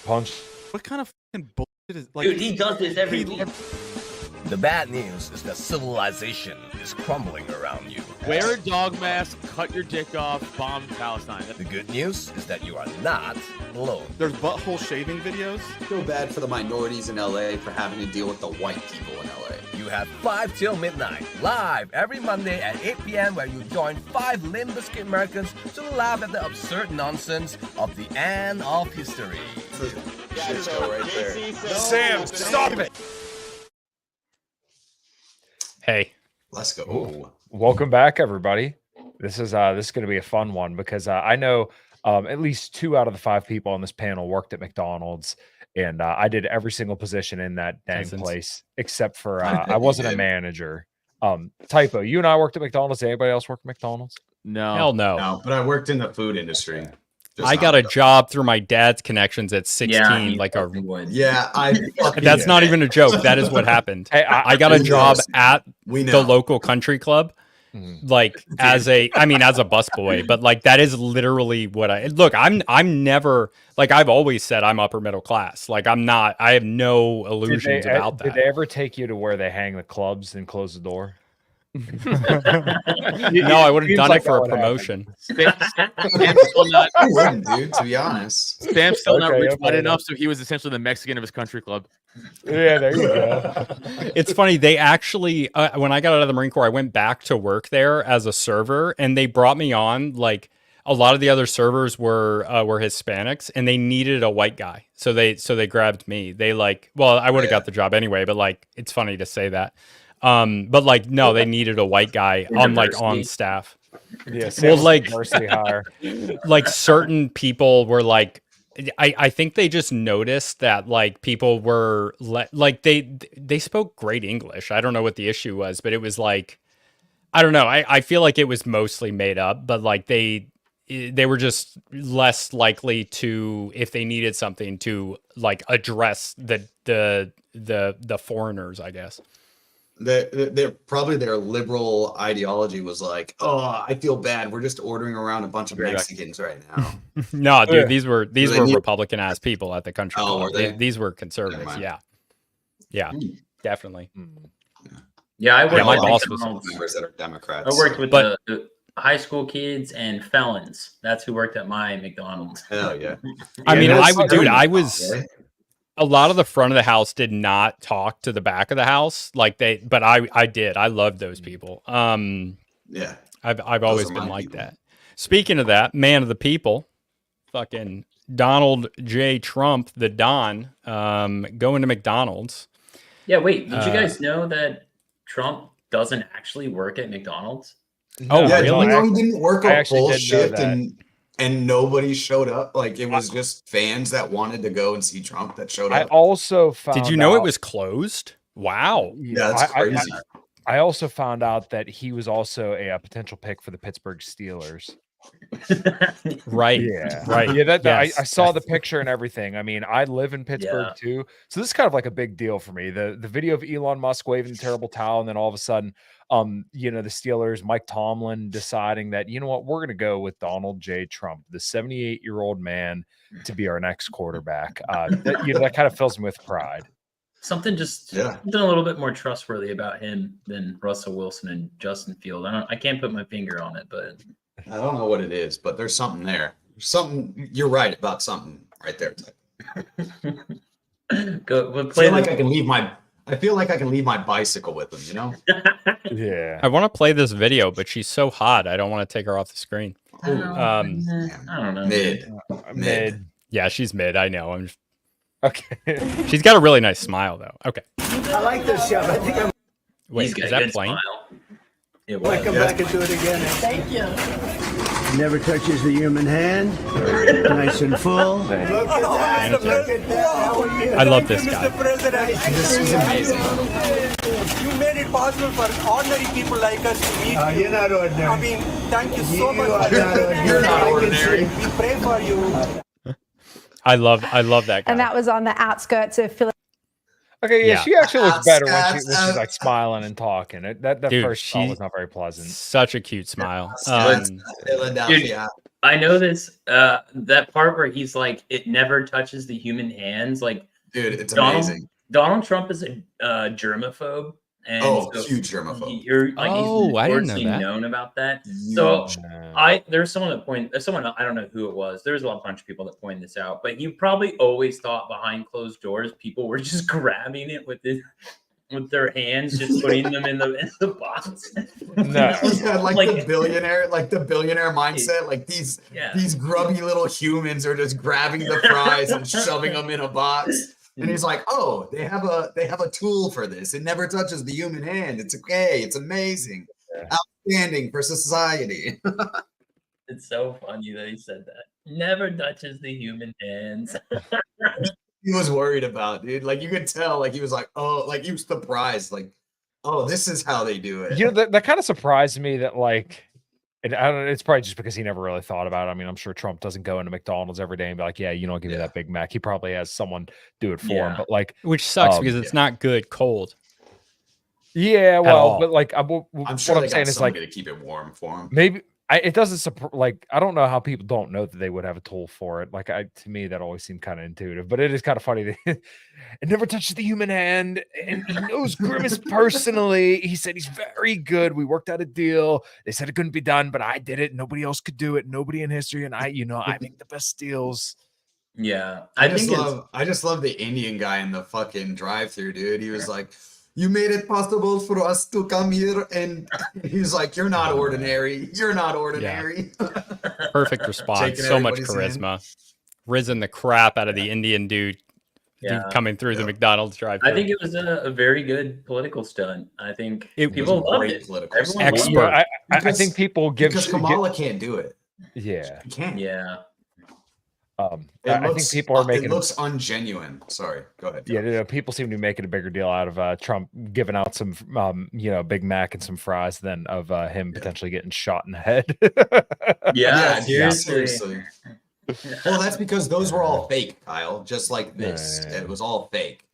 punch. What kind of fucking bullshit is like? Dude, he does this every week. The bad news is that civilization is crumbling around you. Wear a dog mask, cut your dick off, bomb Palestine. The good news is that you are not alone. There's butthole shaving videos. Feel bad for the minorities in LA for having to deal with the white people in LA. You have 5 till midnight, live every Monday at 8 p.m. where you join 5 Limp Bizkit Americans to laugh at the absurd nonsense of the end of history. Shit show right there. Sam, stop it! Hey, Let's go. Ooh. Welcome back, everybody. This is going to be a fun one because I know at least 2 out of the 5 people on this panel worked at McDonald's, and I did every single position in that dang place except for I wasn't a manager. Typo, you and I worked at McDonald's. Did anybody else work at McDonald's? No. hell no. No, but I worked in the food industry. I got a job through my dad's connections at 16. That's not even a joke. That is what happened. Hey, I got a job at the local country club, like as a busboy, but like that is literally what I'm never like, I've always said I'm upper middle class. Like I'm not, I have no illusions about that. Did they ever take you to where they hang the clubs and close the door? No, I would have done it for a promotion. Sam's still not, I wouldn't, dude, to be honest. Sam's still not Okay, rich I'm white fine. enough, so he was essentially the Mexican of his country club. Yeah, there you go. It's funny. They actually, when I got out of the Marine Corps, I went back to work there as a server, and they brought me on. Like a lot of the other servers were Hispanics, and they needed a white guy, so they grabbed me. They like, well, I would have got the job anyway, but like, it's funny to say that. But like, no, they needed a white guy on staff. Yeah, Well, like diversity hire. like certain people were like, I think they just noticed that like people were like they spoke great English. I don't know what the issue was, but it was like, I don't know. I feel like it was mostly made up, but like they were just less likely to, if they needed something, to like address the foreigners, I guess. They're probably their liberal ideology was like, oh, I feel bad. We're just ordering around a bunch of Mexicans right now. No, dude, these were Republican ass people at the country Oh, club. were they? These were conservatives. Yeah, definitely. Yeah, I worked my with boss was- McDonald's. Members that are Democrats. I worked with But- the high school kids and felons. That's who worked at my McDonald's. Hell yeah. I mean, that's I was. A lot of the front of the house did not talk to the back of the house, but I did. I loved those people. Yeah. I've always are been my like people. that. Speaking of that, man of the people, fucking Donald J. Trump, the Don, going to McDonald's. Yeah, wait. Did you guys know that Trump doesn't actually work at McDonald's? Oh, Yeah, really? you know he didn't work I a actually full didn't know shift that. and nobody showed up. Like it was just fans that wanted to go and see Trump that showed I up. also found Did you know it out- was closed? Wow. Yeah, that's I- crazy. I also found out that he was also a potential pick for the Pittsburgh Steelers. Right. Yeah, Right. Yeah, I Yes. saw the picture and everything. I mean, I live in Pittsburgh too, so this is kind of like a big deal for me. The video of Elon Musk waving the terrible towel, and then all of a sudden, the Steelers, Mike Tomlin deciding that, you know what, we're going to go with Donald J. Trump, the 78-year-old man, to be our next quarterback. That kind of fills me with pride. Something a little bit more trustworthy about him than Russell Wilson and Justin Fields. I can't put my finger on it, but I don't know what it is, but there's something there. Something you're right about something right there. we'll I play feel like I can leave my bicycle with him, you know? Yeah. I want to play this video, but she's so hot. I don't want to take her off the screen. I don't know. Mid. Yeah, she's mid. I know. Okay. She's got a really nice smile, though. Okay. I like this show. I think I'm Wait, He's got is a that good playing? smile. It gonna was. come back and do it again. Thank you. Never touches the human hand. Nice and full. Look at that. Look at that. How are you? I love this guy. Mr. President. This is amazing. You made it possible for ordinary people like us to meet you. You're not ordinary. I mean, thank you so much. You're not ordinary. We pray for you. I love that guy. And that was on the outskirts of Philadelphia. Okay, yeah, she actually looks better when she's That's- like smiling and talking. That Dude, first thought she- was not very pleasant. Such a cute smile. Philadelphia. I know this. That part where he's like, it never touches the human hands. Like, dude, it's amazing. Donald Trump is a germaphobe, and huge germaphobe. You're like, he's I didn't know notoriously that. known about that. Huge. So there's someone I don't know who it was. There's a bunch of people that pointed this out, but you probably always thought behind closed doors people were just grabbing it with their hands, just putting them in the box. No, like the billionaire mindset. Like these grubby little humans are just grabbing the fries and shoving them in a box. And he's like, "Oh, they have a tool for this. It never touches the human hand. It's okay. It's amazing, outstanding for society." It's so funny that he said that. Never touches the human hands. He was worried about, dude. Like you could tell, like he was like, "Oh," like he was surprised, like, "Oh, this is how they do it." You know, that kind of surprised me that like. And I don't know, it's probably just because he never really thought about it. I mean, I'm sure Trump doesn't go into McDonald's every day and be like, yeah, you don't give me that Big Mac. He probably has someone do it for him. But like, which sucks because it's not good cold. Yeah, well, but like, I'm sure what I'm saying is like to keep it warm for him. Maybe it doesn't like I don't know how people don't know that they would have a tool for it. Like to me, that always seemed kind of intuitive, but it is kind of funny that it never touches the human hand, and he knows Grimace personally. He said he's very good. We worked out a deal. They said it couldn't be done, but I did it. Nobody else could do it. Nobody in history, and I make the best deals. Yeah, I just love the Indian guy in the fucking drive-through, dude. He was like, "You made it possible for us to come here," and he's like, "You're not ordinary. You're not ordinary." Yeah. Perfect response. So much charisma. Risen the crap out of the Indian dude coming through the McDonald's drive-thru. I think it was a very good political stunt. I think people loved it. Expert. I think people give because Kamala can't do it. Yeah, she can't. Yeah. I think people are making it looks ungenuine. Sorry, go ahead. Yeah, people seem to be making a bigger deal out of Trump giving out some, Big Mac and some fries than of him potentially getting shot in the head. Seriously. Well, that's because those were all fake, Kyle. Just like this, it was all fake.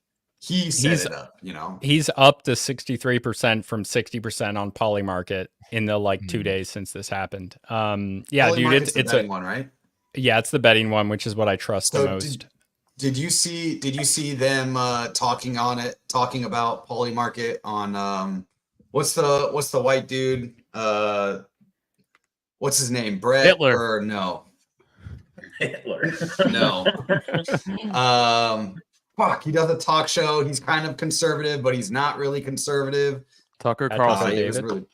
He set it up, He's up to 63% from 60% on polymarket in the 2 days since this happened. Dude, it's a one, right? Yeah, it's the betting one, which is what I trust the most. Did you see them talking about polymarket on what's the white dude? What's his name? Brett Hitler. Or no. Hitler. No. He does a talk show. He's kind of conservative, but he's not really conservative. Tucker Carlson.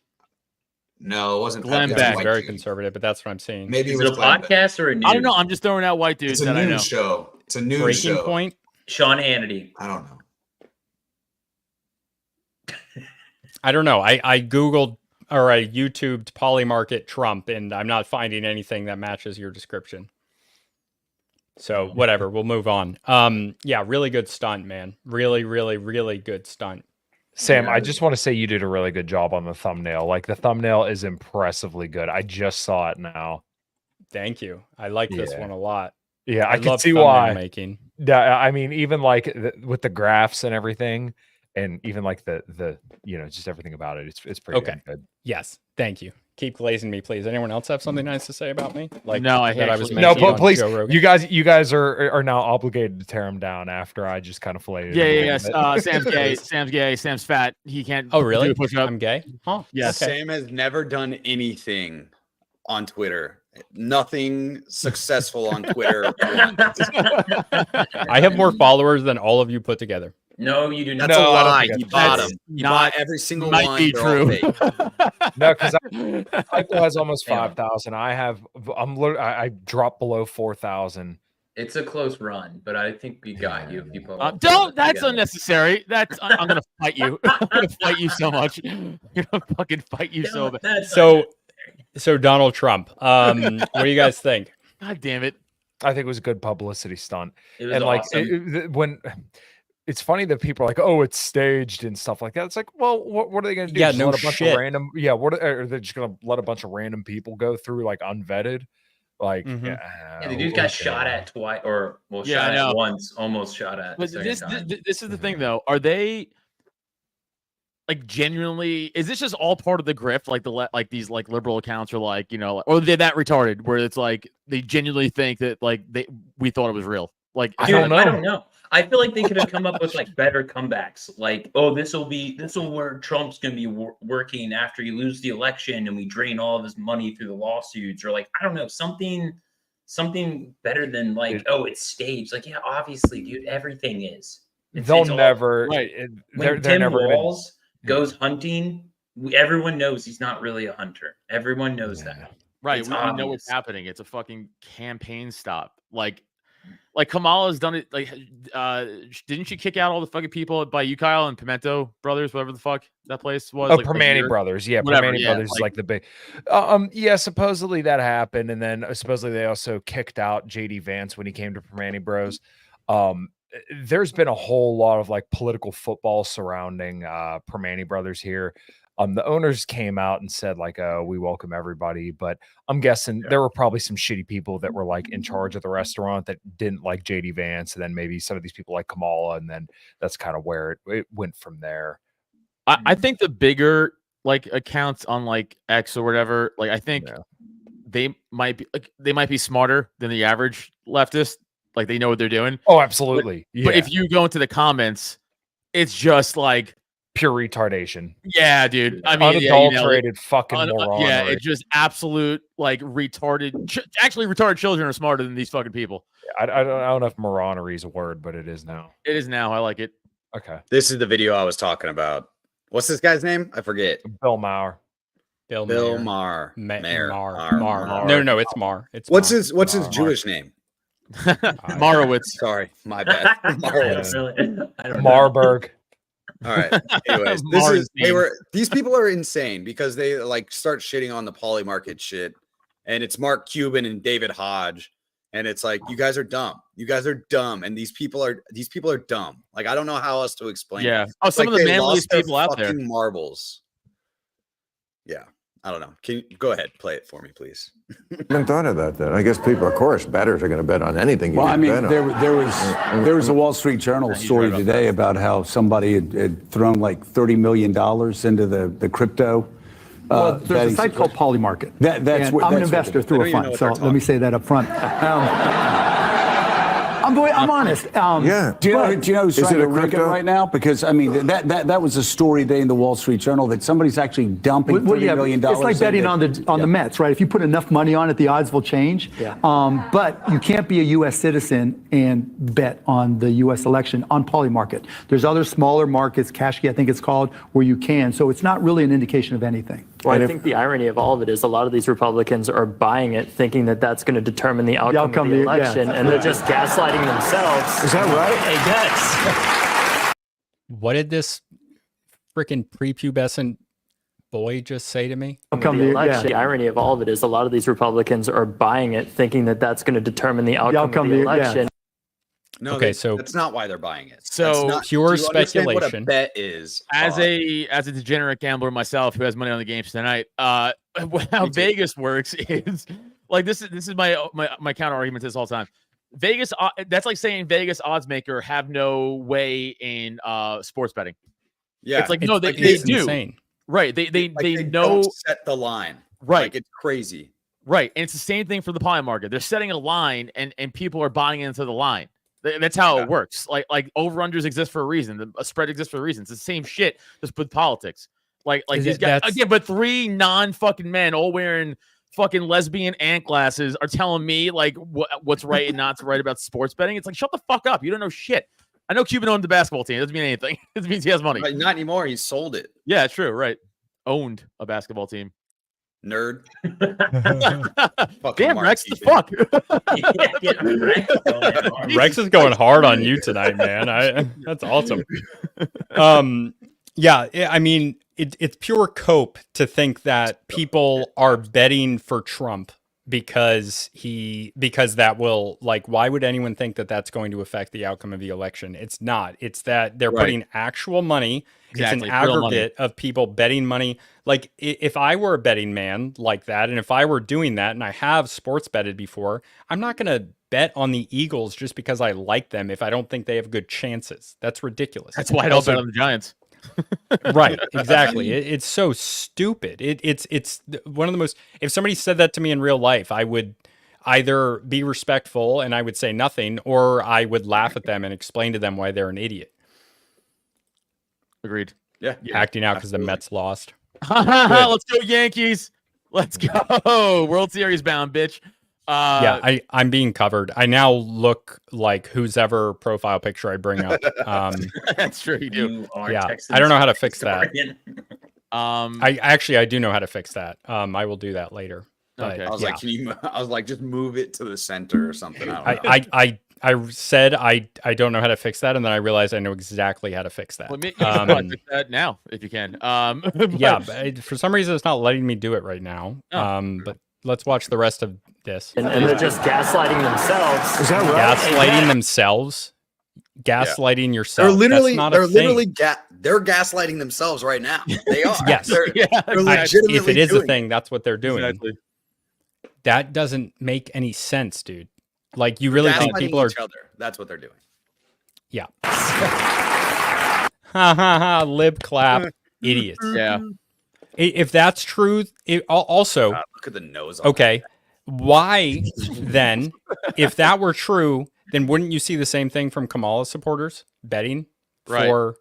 No, it wasn't. Glenn Beck. Very conservative, but that's what I'm seeing. Maybe it was a podcast or a news? I don't know. I'm just throwing out white dudes. It's a news show. It's a news Breaking show. Point. Sean Hannity. I don't know. I don't know. I Googled or I YouTubed polymarket Trump, and I'm not finding anything that matches your description. So whatever, we'll move on. Yeah, really good stunt, man. Really, really, really good stunt. Sam, I just want to say you did a really good job on the thumbnail. Like the thumbnail is impressively good. I just saw it now. Thank you. I like this one a lot. Yeah, I can love see why. Making. Yeah, I mean, even like with the graphs and everything, and even like the just everything about it. It's pretty good. Yes, thank you. Keep glazing me, please. Anyone else have something nice to say about me? Like no, but please, you guys are now obligated to tear him down after I just kind of flayed it. Yes. Sam's gay. Sam's gay. Sam's fat. He can't. Oh, really? Do a push-up. I'm gay. Huh? Yes. Okay. Sam has never done anything on Twitter. Nothing successful on Twitter. I have more followers than all of you put together. No, you do not. That's a lie. You bought them. You not, bought every single might one. Be true. No, because Michael has almost 5,000. I dropped below 4,000. It's a close run, but I think we got you. People don't. That's unnecessary. I'm gonna fight you. I'm gonna fight you so much. I'm gonna fucking fight you so bad. So Donald Trump. What do you guys think? God damn it! I think it was a good publicity stunt. It was awesome. When it's funny that people are like, "Oh, it's staged" and stuff like that. It's like, well, what are they going to do? Yeah, just no let a bunch shit. of random. Yeah, are they just going to let a bunch of random people go through like unvetted? Like, the dude got shot at twice, or shot at once, almost shot at. But this is the thing, though. Are they? like genuinely, is this just all part of the grift? Like like these like liberal accounts are like, you know, or they're that retarded where it's like they genuinely think that like we thought it was real. Like Dude, I don't know. I feel like they could have come up with like better comebacks. Like, oh, this will where Trump's gonna be working after you lose the election and we drain all of his money through the lawsuits, or like I don't know, something better than like, oh, it's staged. Like, yeah, obviously, dude, everything is. They'll never. Right. When they're Tim never Walz goes hunting, everyone knows he's not really a hunter. Everyone knows that. Right. It's We know what's happening. It's a fucking campaign stop. Like Kamala's done it. Like, didn't she kick out all the fucking people by you, Kyle, and Pimento Brothers, whatever the fuck that place was? Oh, like, Permane Brothers. Yeah, whatever, Permane Brothers is like the big. Yeah, supposedly that happened, and then supposedly they also kicked out JD Vance when he came to Permane Bros. There's been a whole lot of like political football surrounding Permane Brothers here. The owners came out and said like, "Oh, we welcome everybody," but I'm guessing there were probably some shitty people that were like in charge of the restaurant that didn't like JD Vance, and then maybe some of these people like Kamala, and then that's kind of where it went from there. I think the bigger like accounts on like X or whatever, like I think they might be smarter than the average leftist. Like they know what they're doing. Oh, absolutely. But if you go into the comments, it's just like pure retardation. Yeah, dude. I mean, unadulterated fucking moron. Yeah, it's just absolute like retarded. Actually, retarded children are smarter than these fucking people. I don't know if moronery is a word, but it is now. It is now. I like it. Okay. This is the video I was talking about. What's this guy's name? I forget. Bill Maher. Bill Maher. Maher. No, it's Maher. It's what's his Jewish name? Marowitz. Sorry, my bad. Marowitz. Marburg. All right. Anyways, these people are insane because they like start shitting on the polymarket shit, and it's Mark Cuban and David Hodge, and it's like you guys are dumb. You guys are dumb, and these people are dumb. Like I don't know how else to explain. Yeah. It. Oh, some like of the manliest people out there. Marbles. Yeah. I don't know. Can you go ahead, play it for me, please? I haven't thought of that. Then I guess people, of course, bettors are going to bet on anything. Well, I mean, there was a Wall Street Journal story today about how somebody had thrown like $30 million into the crypto. Well, there's a site called Polymarket. I'm an investor through a fund, so let me say that up front. I'm honest. Do you know who's trying to rig it right now? Because I mean, that was a story today in the Wall Street Journal that somebody's actually dumping $30 million. It's like betting on the Mets, right? If you put enough money on it, the odds will change. Yeah. But you can't be a U.S. citizen and bet on the U.S. election on Polymarket. There's other smaller markets, Kashki, I think it's called, where you can. So it's not really an indication of anything. Well, I think the irony of all of it is a lot of these Republicans are buying it, thinking that that's going to determine the outcome of the election, and they're just gaslighting themselves. Is that right? I guess. What did this freaking prepubescent boy just say to me? The irony of all of it is a lot of these Republicans are buying it, thinking that that's going to degenerate the outcome of the election. No, okay, so that's not why they're buying it. So not, pure speculation. What a bet is as a degenerate gambler myself who has money on the games tonight. How Vegas works is like this is my counter argument to this all the time. Vegas, that's like saying Vegas odds maker have no way in sports betting. Yeah, it's like no, they do. Insane. Right? They don't know set the line. Right, like it's crazy. Right, and it's the same thing for the polymarket. They're setting a line, and people are buying into the line. That's how it works. Like over-unders exist for a reason. A spread exists for a reason. It's the same shit, just with politics. Like these guys again, but three non-fucking men all wearing fucking lesbian ant glasses are telling me like what's right and not right about sports betting. It's like shut the fuck up. You don't know shit. I know Cuban owned the basketball team. It doesn't mean anything. It means he has money. Right, not anymore. He sold it. Yeah, true. Right. Owned a basketball team. Nerd. Damn, Rex, the fuck? Rex is going hard on you tonight, man. That's awesome. Yeah, I mean, it's pure cope to think that people are betting for Trump because that will, like, why would anyone think that that's going to affect the outcome of the election? It's not. It's that they're putting actual money. Exactly. It's an aggregate of people betting money. Like if I were a betting man like that, and if I were doing that, and I have sports betted before, I'm not going to bet on the Eagles just because I like them if I don't think they have good chances. That's ridiculous. That's why I don't bet on the Giants. Right, exactly. It's so stupid. It's one of the most. If somebody said that to me in real life, I would either be respectful and I would say nothing, or I would laugh at them and explain to them why they're an idiot. Agreed. Yeah, acting out because the Mets lost. Let's go Yankees. Let's go. World Series bound, bitch. Yeah, I'm being covered. I now look like whose ever profile picture I bring up. That's true. You do. Yeah, I don't know how to fix that. I do know how to fix that. I will do that later. But, okay. I was like, I was like, just move it to the center or something. I said I don't know how to fix that, and then I realized I know exactly how to fix that. Well, fix that now if you can. Yeah, but for some reason it's not letting me do it right now. But let's watch the rest of this. And they're just gaslighting themselves. Is that right? Gaslighting themselves? Gaslighting yourself. They're literally, thing. They're gaslighting themselves right now. They are. Yes. They're legitimately if it is a thing, it. that's what they're doing. Exactly. That doesn't make any sense, dude. Like, you really think people are each other. That's what they're doing. Yeah. Ha ha ha. Lib clap. Idiots. Yeah. If that's true, also look at the nose. On okay. Why then, if that were true, then wouldn't you see the same thing from Kamala supporters betting for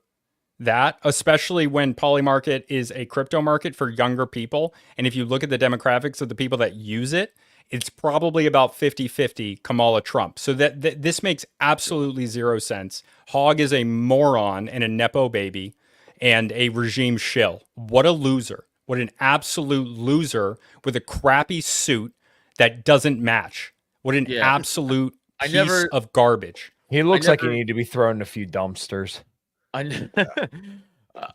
that? Especially when polymarket is a crypto market for younger people. And if you look at the demographics of the people that use it, it's probably about 50-50 Kamala Trump. So that this makes absolutely zero sense. Hogg is a moron and a Nepo baby and a regime shill. What a loser. What an absolute loser with a crappy suit that doesn't match. What an absolute piece of garbage. He looks like he needed to be thrown in a few dumpsters. I'm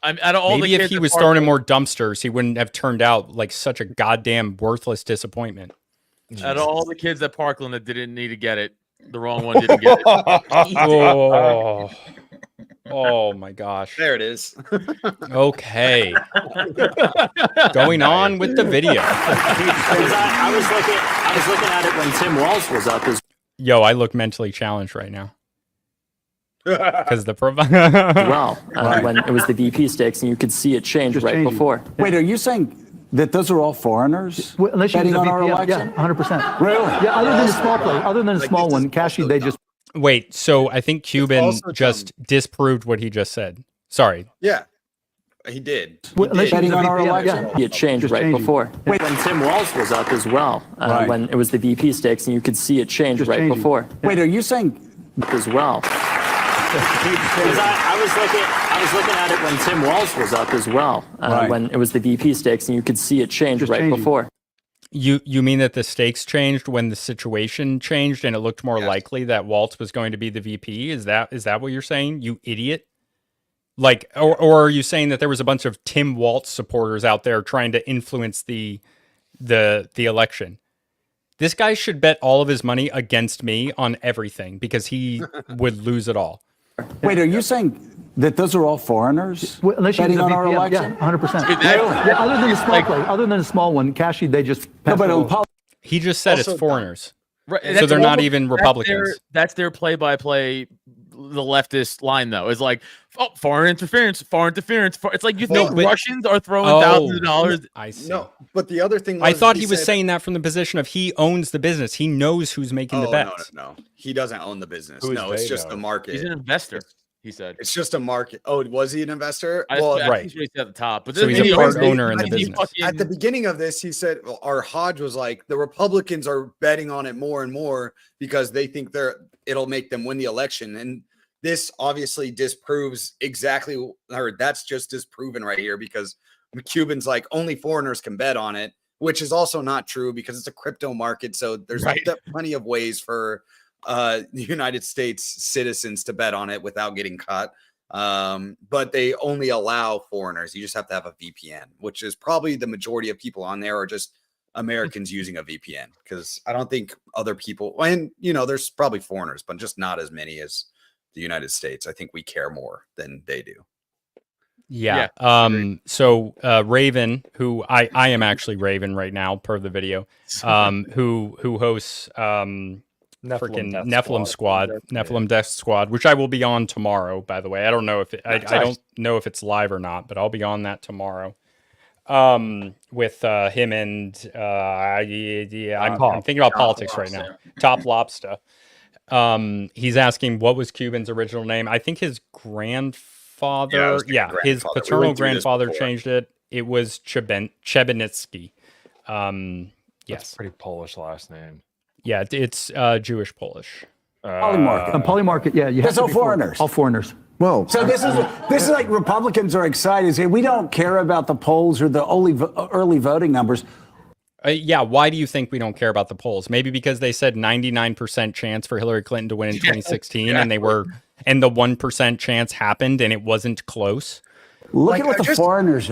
out of all Maybe if he was thrown in more dumpsters, he wouldn't have turned out like such a goddamn worthless disappointment. Out of all the kids at Parkland that didn't need to get it, the wrong one didn't get it. Oh my gosh. There it is. Okay. Going on with the video. I was looking at it when Tim Walz was up. Yo, I look mentally challenged right now. Because the when it was the VP stakes, and you could see it change before. Wait, are you saying that those are all foreigners betting on our election? Yeah, 100%. Really? Yeah, other than a small play, other than a small one, Cashy, they just. Wait, so I think Cuban just disproved what he just said. Sorry. Yeah, he did. Betting on our election? Yeah, it changed before. When Tim Walz was up as well, when it was the VP stakes, and you could see it change before. Wait, are you saying as well? Because I was looking at it when Tim Walz was up as well, when it was the VP stakes, and you could see it change before. You mean that the stakes changed when the situation changed and it looked more likely that Waltz was going to be the VP? Is that what you're saying, you idiot? Like, or are you saying that there was a bunch of Tim Waltz supporters out there trying to influence the election? This guy should bet all of his money against me on everything because he would lose it all. Wait, are you saying that those are all foreigners betting on our election? Yeah, 100%. Yeah, other than a small play, other than a small one, Cashy, they just. He just said it's foreigners. Right, so they're not even Republicans. That's their play-by-play. The leftist line though is like, foreign interference. It's like you think Russians are throwing thousands of dollars. I see. No, but the other thing I thought he was saying that from the position of he owns the business. He knows who's making the bets. No. He doesn't own the business. It's just the market. He's an investor. He said it's just a market. Oh, was he an investor? Right. He's really at the top, but so he's a part owner in the business. At the beginning of this, he said, "Our Hodge was like the Republicans are betting on it more and more because they think it'll make them win the election." And this obviously disproves exactly, or that's just disproven right here because Cuban's like only foreigners can bet on it, which is also not true because it's a crypto market. So there's plenty of ways for the United States citizens to bet on it without getting caught. But they only allow foreigners. You just have to have a VPN, which is probably the majority of people on there are just Americans using a VPN because I don't think other people, and there's probably foreigners, but just not as many as the United States. I think we care more than they do. Yeah. So Raven, who I am actually Raven right now per the video, who hosts Nephilim Squad, Nephilim Death Squad, which I will be on tomorrow. By the way, I don't know if I don't know if it's live or not, but I'll be on that tomorrow. With him and I'm thinking about politics right now. Top Lobster. He's asking what was Cuban's original name. I think his grandfather. His paternal grandfather changed it. It was Chebenitsky. Yes, pretty Polish last name. Yeah, it's Jewish Polish. Polymarket. Polymarket. Yeah, That's all foreigners. All foreigners. Well, so this is like Republicans are excited. Say we don't care about the polls or the early voting numbers. Yeah, why do you think we don't care about the polls? Maybe because they said 99% chance for Hillary Clinton to win in 2016, and the 1% chance happened, and it wasn't close. Look at what the foreigners.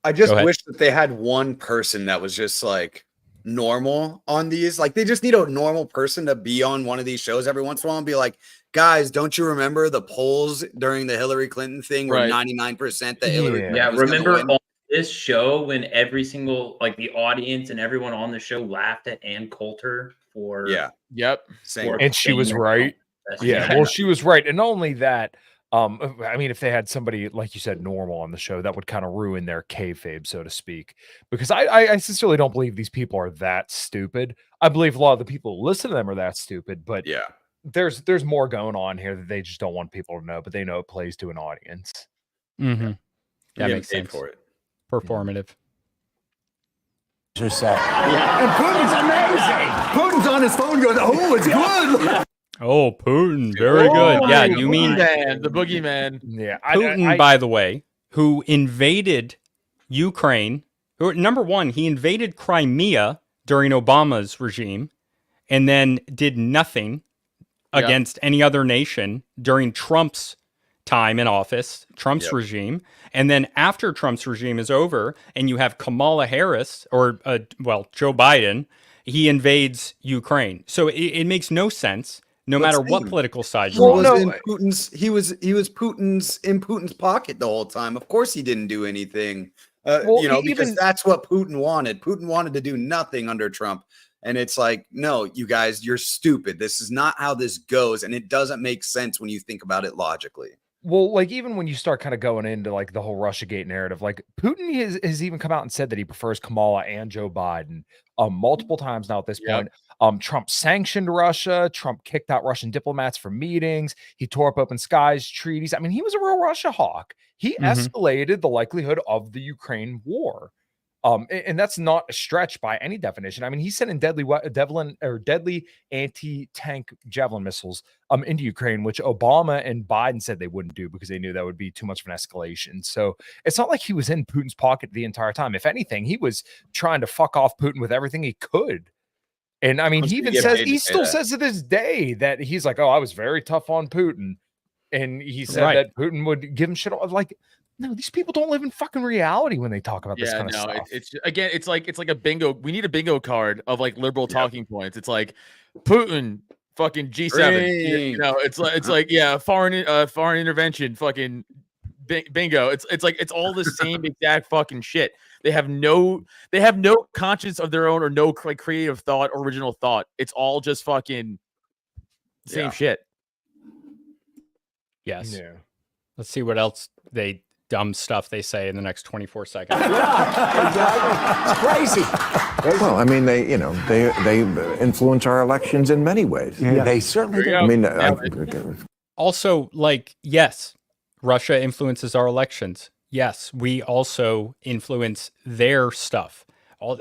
I just wish that they had one person that was just like normal on these. Like they just need a normal person to be on one of these shows every once in a while and be like, guys, don't you remember the polls during the Hillary Clinton thing were 99% that Hillary Clinton was remember gonna win? on this show when every single the audience and everyone on the show laughed at Ann Coulter for and she was right. Well, she was right, and not only that. I mean, if they had somebody, like you said, normal on the show, that would kind of ruin their kayfabe, so to speak. Because I sincerely don't believe these people are that stupid. I believe a lot of the people who listen to them are that stupid, but there's more going on here that they just don't want people to know, but they know it plays to an audience. Mm-hmm. That makes sense. For it. Performative. Are set. And Putin's amazing. Putin's on his phone going, oh, it's good. Oh, Putin, very good. Yeah, you mean the boogeyman? Yeah, Putin, by the way, who invaded Ukraine. Number one, he invaded Crimea during Obama's regime, and then did nothing against any other nation during Trump's time in office, Trump's regime. And then after Trump's regime is over, and you have Kamala Harris, or Joe Biden, he invades Ukraine. So it makes no sense. No matter what political side you're on. He was Putin's in Putin's pocket the whole time. Of course he didn't do anything. Because that's what Putin wanted. Putin wanted to do nothing under Trump. And it's like, no, you guys, you're stupid. This is not how this goes. And it doesn't make sense when you think about it logically. Well, like even when you start kind of going into like the whole Russiagate narrative, like Putin has even come out and said that he prefers Kamala and Joe Biden multiple times now at this point. Trump sanctioned Russia. Trump kicked out Russian diplomats from meetings. He tore up open skies treaties. I mean, he was a real Russia hawk. He escalated the likelihood of the Ukraine war. And that's not a stretch by any definition. I mean, he's sending deadly anti-tank javelin missiles into Ukraine, which Obama and Biden said they wouldn't do because they knew that would be too much of an escalation. So it's not like he was in Putin's pocket the entire time. If anything, he was trying to fuck off Putin with everything he could. And I mean, he even says, he still says to this day that he's like, oh, I was very tough on Putin. And he said that Putin would give him shit. Like, no, these people don't live in fucking reality when they talk about this kind of stuff. It's like a bingo. We need a bingo card of like liberal talking points. It's like Putin, fucking G7. It's like foreign intervention, fucking bingo. It's like it's all the same exact fucking shit. They have no conscience of their own or no like creative thought, original thought. It's all just fucking same shit. Yes. Yeah. Let's see what else dumb stuff they say in the next 24 seconds. It's crazy. Well, I mean, they influence our elections in many ways. Yeah. They certainly do. I mean, also, like, yes, Russia influences our elections. Yes, we also influence their stuff.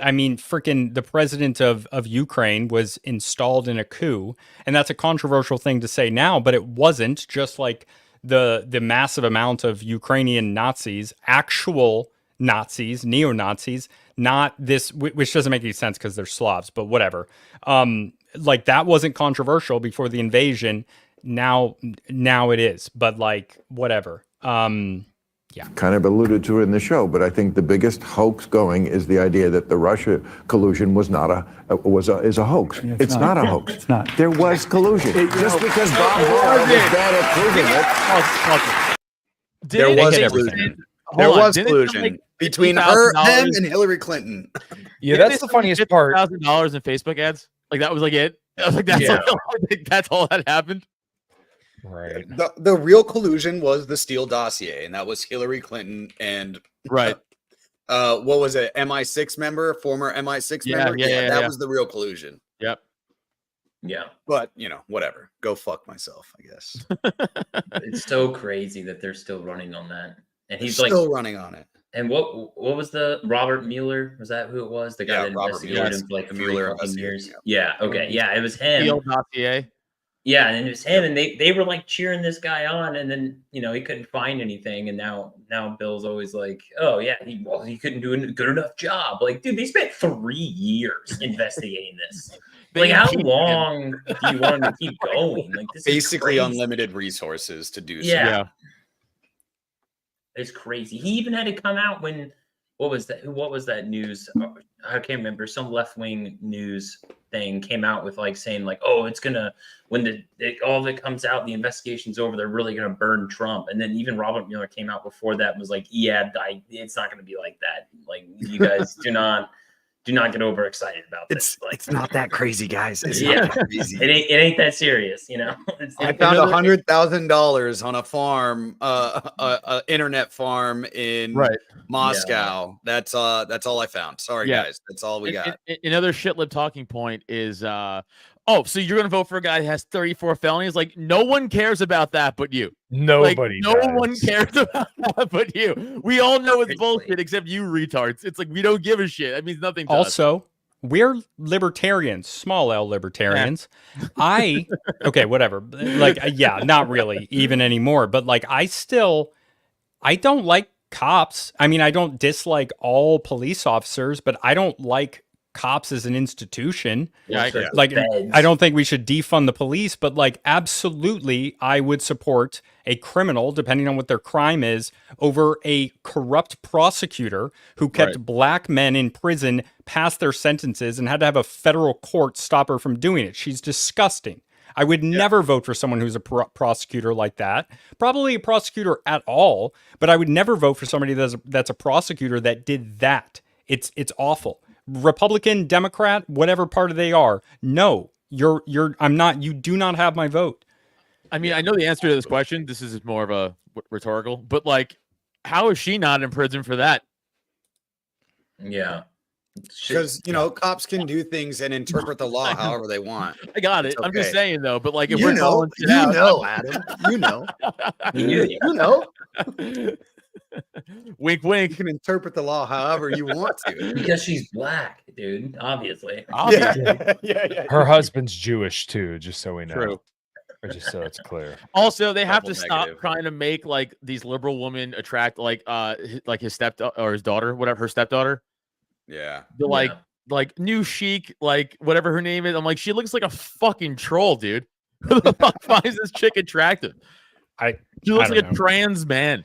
I mean, freaking the president of Ukraine was installed in a coup, and that's a controversial thing to say now, but it wasn't. Just like the massive amount of Ukrainian Nazis, actual Nazis, neo-Nazis, not this, which doesn't make any sense because they're Slavs, but whatever. Like that wasn't controversial before the invasion. Now it is, but like whatever. Yeah. Kind of alluded to in the show, but I think the biggest hoax going is the idea that the Russia collusion is a hoax. It's not a hoax. It's not. There was collusion. Just because Bob Hall was bad at proving it. There was collusion. There was collusion between them and Hillary Clinton. Yeah, that's the funniest part. $1,000 in Facebook ads. Like that was like it. I was like, that's all that happened. Right. The real collusion was the Steele dossier, and that was Hillary Clinton and right. What was it? MI6 member, former MI6 member. That was the real collusion. Yep. Yeah. But whatever. Go fuck myself, I guess. It's so crazy that they're still running on that, and he's still running on it. And what was the Robert Mueller? Was that who it was? The guy that investigated him for like 3 years. Yeah. Okay. Yeah, it was him. Steele dossier. Yeah, and it was him, and they were like cheering this guy on, and then he couldn't find anything, and now Bill's always like, oh yeah, he couldn't do a good enough job. Like, dude, they spent 3 years investigating this. Like, how long do you want to keep going? Like, this basically is unlimited resources to do. Yeah, it's crazy. He even had to come out when what was that news? I can't remember. Some left-wing news thing came out with like saying like, oh, it's gonna when all of it comes out, the investigation's over, they're really gonna burn Trump. And then even Robert Mueller came out before that and was like, yeah, it's not gonna be like that. Like, you guys do not get overexcited about this. Like, it's not that crazy, guys. It's not that crazy. It ain't that serious, I found $100,000 on a farm, internet farm in Moscow. Yeah. That's all I found. Sorry, guys. That's all we got. Another shitlib talking point is so you're gonna vote for a guy who has 34 felonies? Like, no one cares about that but you. Nobody. No one cares about that but you. We all know it's bullshit except you retards. It's like we don't give a shit. That means nothing to us. Also, we're libertarians, small L libertarians. Okay, whatever. Like, not really even anymore. But like, I don't like cops. I mean, I don't dislike all police officers, but I don't like cops as an institution. I don't think we should defund the police, but like, absolutely, I would support a criminal, depending on what their crime is, over a corrupt prosecutor who kept black men in prison past their sentences and had to have a federal court stop her from doing it. She's disgusting. I would never vote for someone who's a prosecutor like that. Probably a prosecutor at all, but I would never vote for somebody that's a prosecutor that did that. It's awful. Republican, Democrat, whatever party they are. No, I'm not, you do not have my vote. I mean, I know the answer to this question. This is more of a rhetorical, but like, how is she not in prison for that? Yeah. Because cops can do things and interpret the law however they want. I got it. Okay. I'm just saying though, but like, if we're calling Adam, you know. Wink, wink. You can interpret the law however you want to. Because she's black, dude. Obviously. Yeah. Her husband's Jewish too, just so we know. True. Or just so it's clear. Also, they have to stop trying to make like these liberal women attract like his stepdaughter or his daughter, whatever, her stepdaughter. Yeah. The like new chic, like whatever her name is. I'm like, she looks like a fucking troll, dude. Who the fuck finds this chick attractive? She looks like a trans man.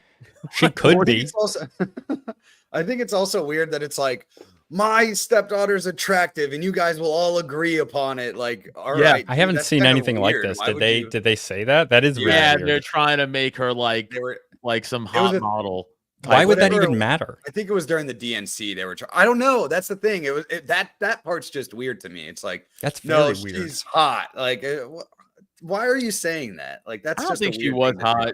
She could be. I think it's also weird that it's like, my stepdaughter's attractive and you guys will all agree upon it. Like, all right. I haven't seen anything like this. Did they say that? That is really weird. They're trying to make her like some hot model. Why would that even matter? I think it was during the DNC. They were I don't know. That's the thing. That part's just weird to me. It's like, that's very weird. She's hot. Like, why are you saying that? Like, that's I don't think she was hot.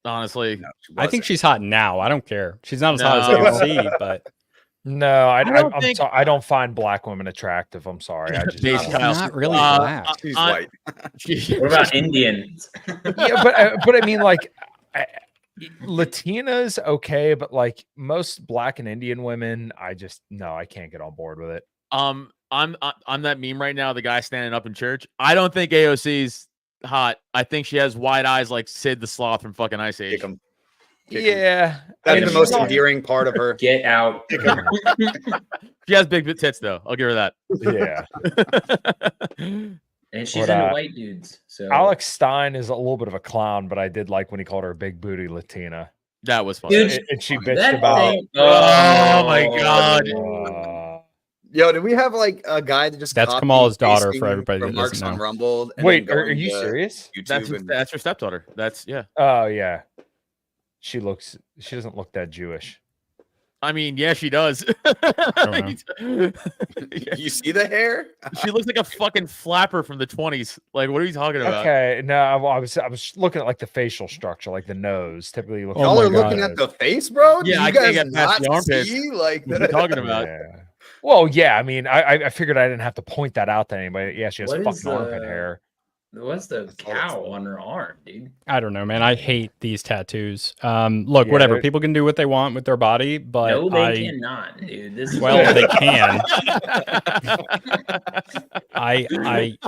Honestly, no, I think she's hot now. I don't care. She's not as hot as AOC, but no, I'm sorry. I don't find black women attractive. I'm sorry. I just not really black. She's white. What about Indians? but I mean, like, Latinas, okay, but like most black and Indian women, I can't get on board with it. I'm that meme right now. The guy standing up in church. I don't think AOC's hot. I think she has wide eyes like Sid the Sloth from fucking Ice Age. Yeah, that's the most endearing part of her. Get out. She has big tits though. I'll give her that. Yeah. And she's into white dudes. So Alex Stein is a little bit of a clown, but I did like when he called her a big booty Latina. That was fun. Dude, and she bitched about. Oh my god. Yo, did we have like a guy that just that's Kamala's daughter for everybody that doesn't know. On Rumble? Wait, are you serious? That's her stepdaughter. That's Oh yeah. She doesn't look that Jewish. I mean, yeah, she does. You see the hair? She looks like a fucking flapper from the 20s. Like, what are you talking about? Okay, no, I was looking at like the facial structure, like the nose. Typically, you look y'all are looking at the face, bro. Yeah, you I guys can't get past the armpits. see like What are you talking about? Yeah. Well, yeah. I mean, I figured I didn't have to point that out to anybody. Yeah, she has What is fucking armpit hair. What's the cow on her arm, dude? I don't know, man. I hate these tattoos. Look, whatever. People can do what they want with their body, but No, they cannot, dude. This is well, they can.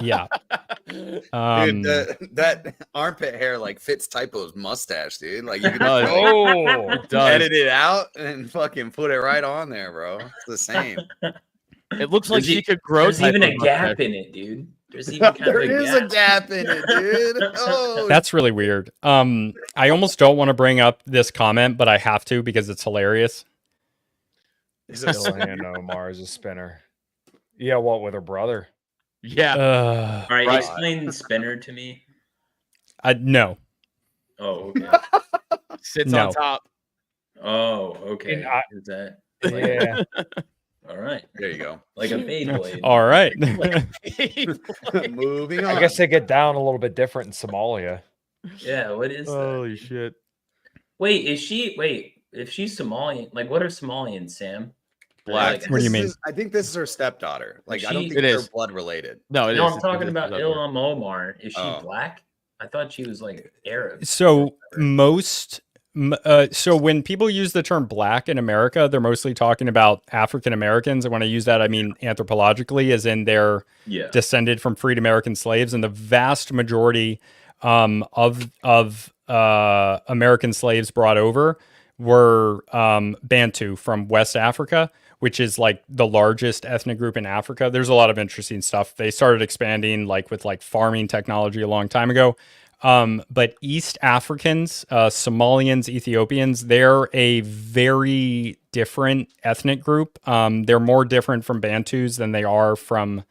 Yeah. Dude, that armpit hair like fits Typo's mustache, dude. Like you can edit it out and fucking put it right on there, bro. It's the same. It looks like she could grow. There's even a gap in it, dude. There's even there is a gap in it, dude. Oh, that's really weird. I almost don't want to bring up this comment, but I have to because it's hilarious. Ilhan Omar is a spinner. Yeah, what with her brother? Yeah. All right, explain spinner to me. No. Oh, okay. Sits on top. Oh, okay. Is that? Yeah. All right. There you go. Like a fade blade. All right. Moving on. I guess they get down a little bit different in Somalia. Yeah, what is that? Holy shit. Wait, if she's Somalian, like what are Somalians, Sam? Black. What do you mean? I think this is her stepdaughter. Like I don't think It they're is. blood related. No, No, I'm talking about Ilham Omar. Is she Oh. black? I thought she was like Arab. So so when people use the term black in America, they're mostly talking about African Americans. And when I use that, I mean anthropologically, as in they're descended from freed American slaves. And the vast majority of American slaves brought over were Bantu from West Africa, which is like the largest ethnic group in Africa. There's a lot of interesting stuff. They started expanding with farming technology a long time ago. But East Africans, Somalians, Ethiopians, they're a very different ethnic group. They're more different from Bantus than they are from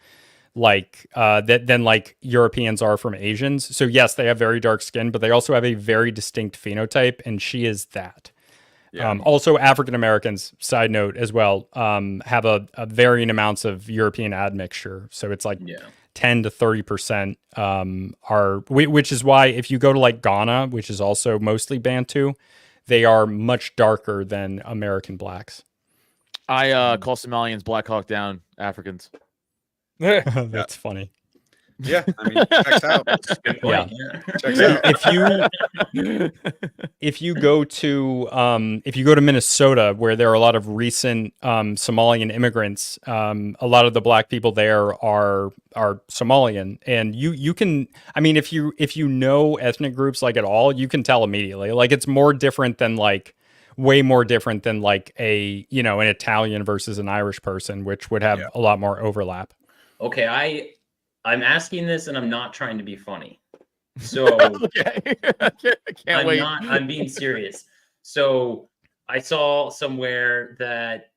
than Europeans are from Asians. So yes, they have very dark skin, but they also have a very distinct phenotype, and she is that. Yeah. Also, African Americans, side note as well, have a varying amounts of European admixture. So it's 10 to 30% which is why if you go to Ghana, which is also mostly Bantu, they are much darker than American blacks. I call Somalians Black Hawk Down Africans. That's funny. Yeah, I mean, checks out. That's a good point. Yeah. Checks out. If you go to Minnesota, where there are a lot of recent Somalian immigrants, a lot of the black people there are Somalian, and you can, I mean, if you know ethnic groups at all, you can tell immediately. It's more different than way more different than an Italian versus an Irish person, which would have a lot more overlap. Okay, I'm asking this and I'm not trying to be funny. So okay. I can't wait. I'm being serious. So I saw somewhere that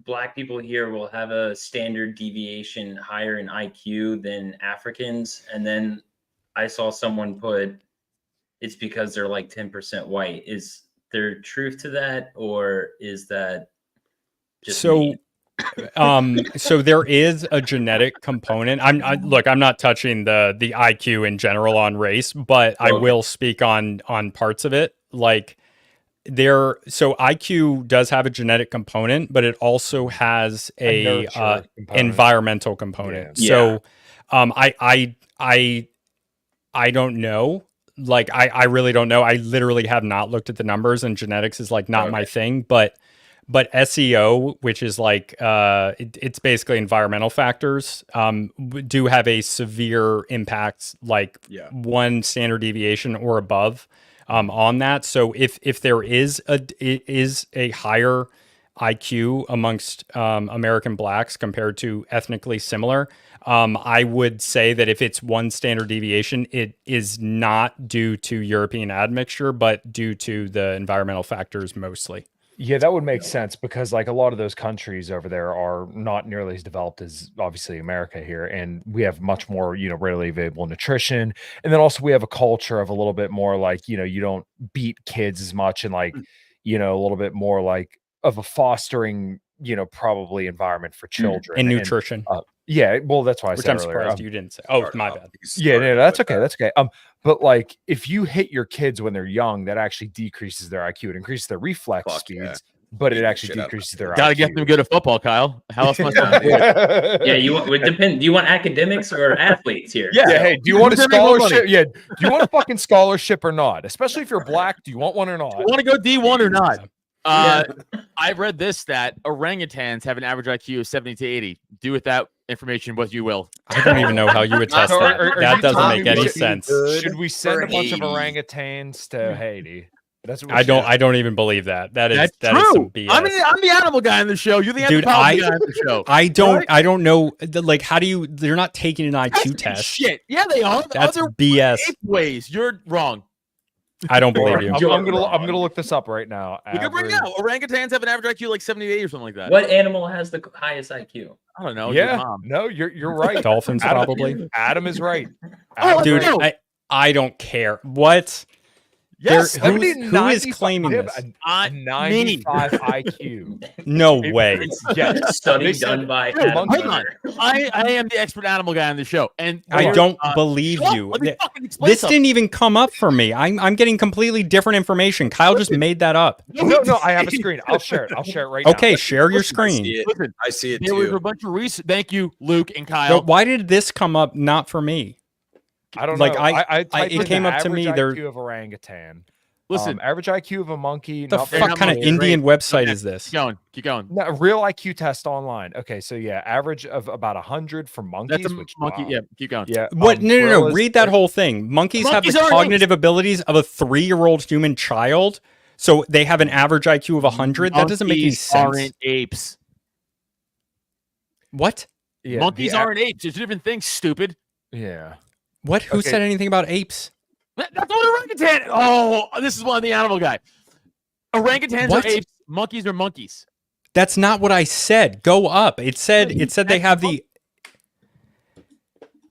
black people here will have a standard deviation higher in IQ than Africans. And then I saw someone put it's because they're 10% white. Is there truth to that, or is that just me? So there is a genetic component. I'm not touching the IQ in general on race, but I will speak on parts of it. So IQ does have a genetic component, but it also has a environmental component. Yeah. So I don't know. I really don't know. I literally have not looked at the numbers, and genetics is not my thing, but SEO, which is it's basically environmental factors, do have a severe impact, one standard deviation or above on that. So if there is a higher IQ amongst American blacks compared to ethnically similar, I would say that if it's one standard deviation, it is not due to European admixture, but due to the environmental factors mostly. Yeah, that would make sense because a lot of those countries over there are not nearly as developed as obviously America here. And we have much more, readily available nutrition. And then also we have a culture of a little bit more you don't beat kids as much and a little bit more a fostering, probably environment for children and nutrition. Yeah, well, that's why I Which said I'm earlier. surprised you didn't say. Oh, my bad. Yeah, no, that's okay. That's okay. But like, if you hit your kids when they're young, that actually decreases their IQ. It increases their reflex speeds, but it actually decreases their Gotta IQ. get them good at football, Kyle. How else am I supposed to do it? Yeah, it depends. Do you want academics or athletes here? Yeah, hey, do you want a scholarship? Yeah, do you want a fucking scholarship or not? Especially if you're black, do you want one or not? Do you want to go D1 or not? I read this stat: orangutans have an average IQ of 70 to 80. Do with that information what you will. I don't even know how you would test that. That doesn't make any sense. Should we send a bunch of orangutans to Haiti? That's what I don't even believe that. That is true. some BS. I'm the animal guy on the show. You're the anthropology guy on the show. I don't know. Like, how do you? They're not taking an IQ test. Shit. Yeah, they are. That's other BS. Ways. You're wrong. I don't believe you. I'm gonna look this up right now. We can bring out orangutans have an average IQ like 78 or something like that. What animal has the highest IQ? I don't know. Yeah, no, you're right. Dolphins probably. Adam is right. Dude, I don't care. What? Yes, who is claiming this? A 95 IQ. No way. Yes, study done by Adam. Hold on. I am the expert animal guy on the show, and I don't believe you. Let me fucking explain This didn't even come up for me. I'm getting completely different information. Kyle just made that up. No, I have a screen. I'll share it. Right now. Okay, share your screen. Listen, I see it there was too. a bunch of research. Thank you, Luke and Kyle. But why did this come up not for me? I don't like, know. I typed in it came the up to me. average They're IQ of orangutan. Listen, average IQ of a monkey. The fuck kind of Indian website is this? Keep going. No, a real IQ test online. Okay, so yeah, average of about 100 for monkeys. That's a monkey. Yeah, keep going. Yeah. What? No. Read that whole thing. Monkeys have the cognitive abilities of a 3-year-old human child, so they have an average IQ of 100. That doesn't make any sense. Aren't apes. What? Yeah, monkeys aren't apes. It's a different thing. Stupid. Yeah. What? Who said anything about apes? That's what orangutan. Oh, this is one of the animal guy. Orangutans are apes. Monkeys are monkeys. That's not what I said. Go up. It said they have the.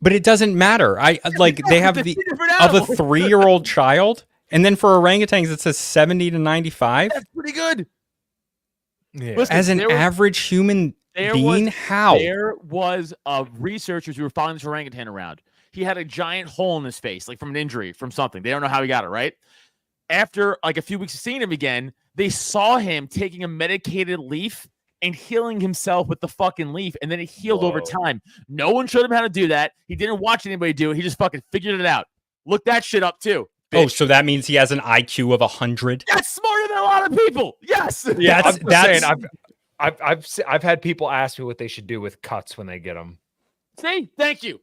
But it doesn't matter. They have the of a 3-year-old child, and then for orangutans it says 70 to 95. That's pretty good. Yeah. Listen, as an average human being, how? There was researchers who were following this orangutan around. He had a giant hole in his face, like from an injury, from something. They don't know how he got it, right? After like a few weeks of seeing him again, they saw him taking a medicated leaf and healing himself with the fucking leaf, and then it healed over time. No one showed him how to do that. He didn't watch anybody do it. He just fucking figured it out. Look that shit up too. Bitch. Oh, so that means he has an IQ of 100? That's smarter than a lot of people. Yes. Yeah, that's saying, I've had people ask me what they should do with cuts when they get them. See, thank you.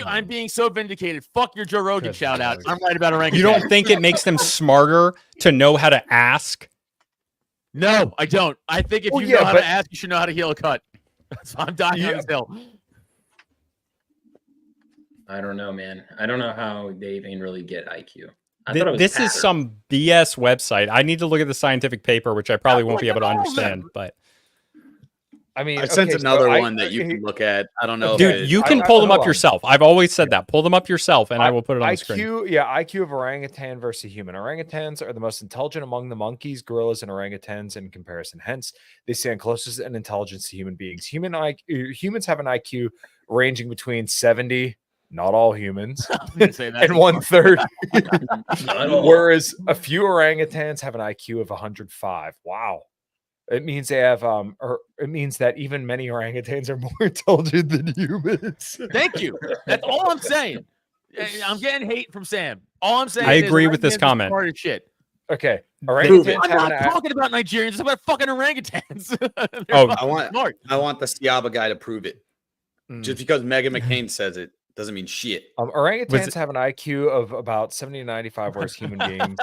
I'm being so vindicated. Fuck your Joe Rogan shout out. I'm right about orangutan. You don't think it makes them smarter to know how to ask? No, I don't. I think if you know how to ask, you should know how to heal a cut. So I'm dying on this hill. I don't know, man. I don't know how they even really get IQ. This is some BS website. I need to look at the scientific paper, which I probably won't be able to understand. But I mean, I sent another one that you can look at. I don't know, dude. You can pull them up yourself. I've always said that. Pull them up yourself, and I will put it on the screen. Yeah, IQ of orangutan versus human. Orangutans are the most intelligent among the monkeys, gorillas, and orangutans in comparison. Hence, they stand closest in intelligence to human beings. Humans have an IQ ranging between 70. Not all humans, and 1/3. Whereas a few orangutans have an IQ of 105. Wow. It means they have, or it means that even many orangutans are more intelligent than humans. Thank you. That's all I'm saying. I'm getting hate from Sam. All I'm saying. I agree with this comment. Smart as shit. Okay. I'm not talking about Nigerians. It's about fucking orangutans. I want the Siaba guy to prove it. Just because Megan McCain says it doesn't mean shit. Orangutans have an IQ of about 70 to 95, whereas human beings.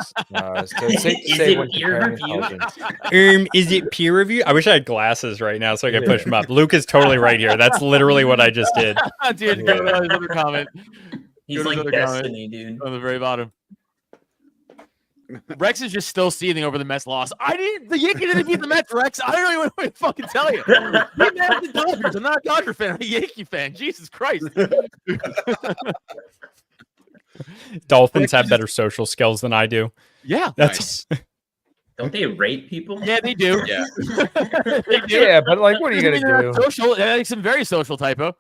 Is it peer review? I wish I had glasses right now so I could push them up. Luke is totally right here. That's literally what I just did. Dude, go to his other comment. He's like Destiny, dude. On the very bottom. Rex is just still seething over the Mets loss. The Yankees didn't beat the Mets, Rex. I don't know what to fucking tell you. Be mad at the Dodgers. I'm not a Dodger fan. I'm a Yankee fan. Jesus Christ. Dolphins have better social skills than I do. Yeah. That's nice. Don't they rate people? Yeah, they do. Yeah. They do. Yeah, but like, what are you gonna do? Social, like some very social typo.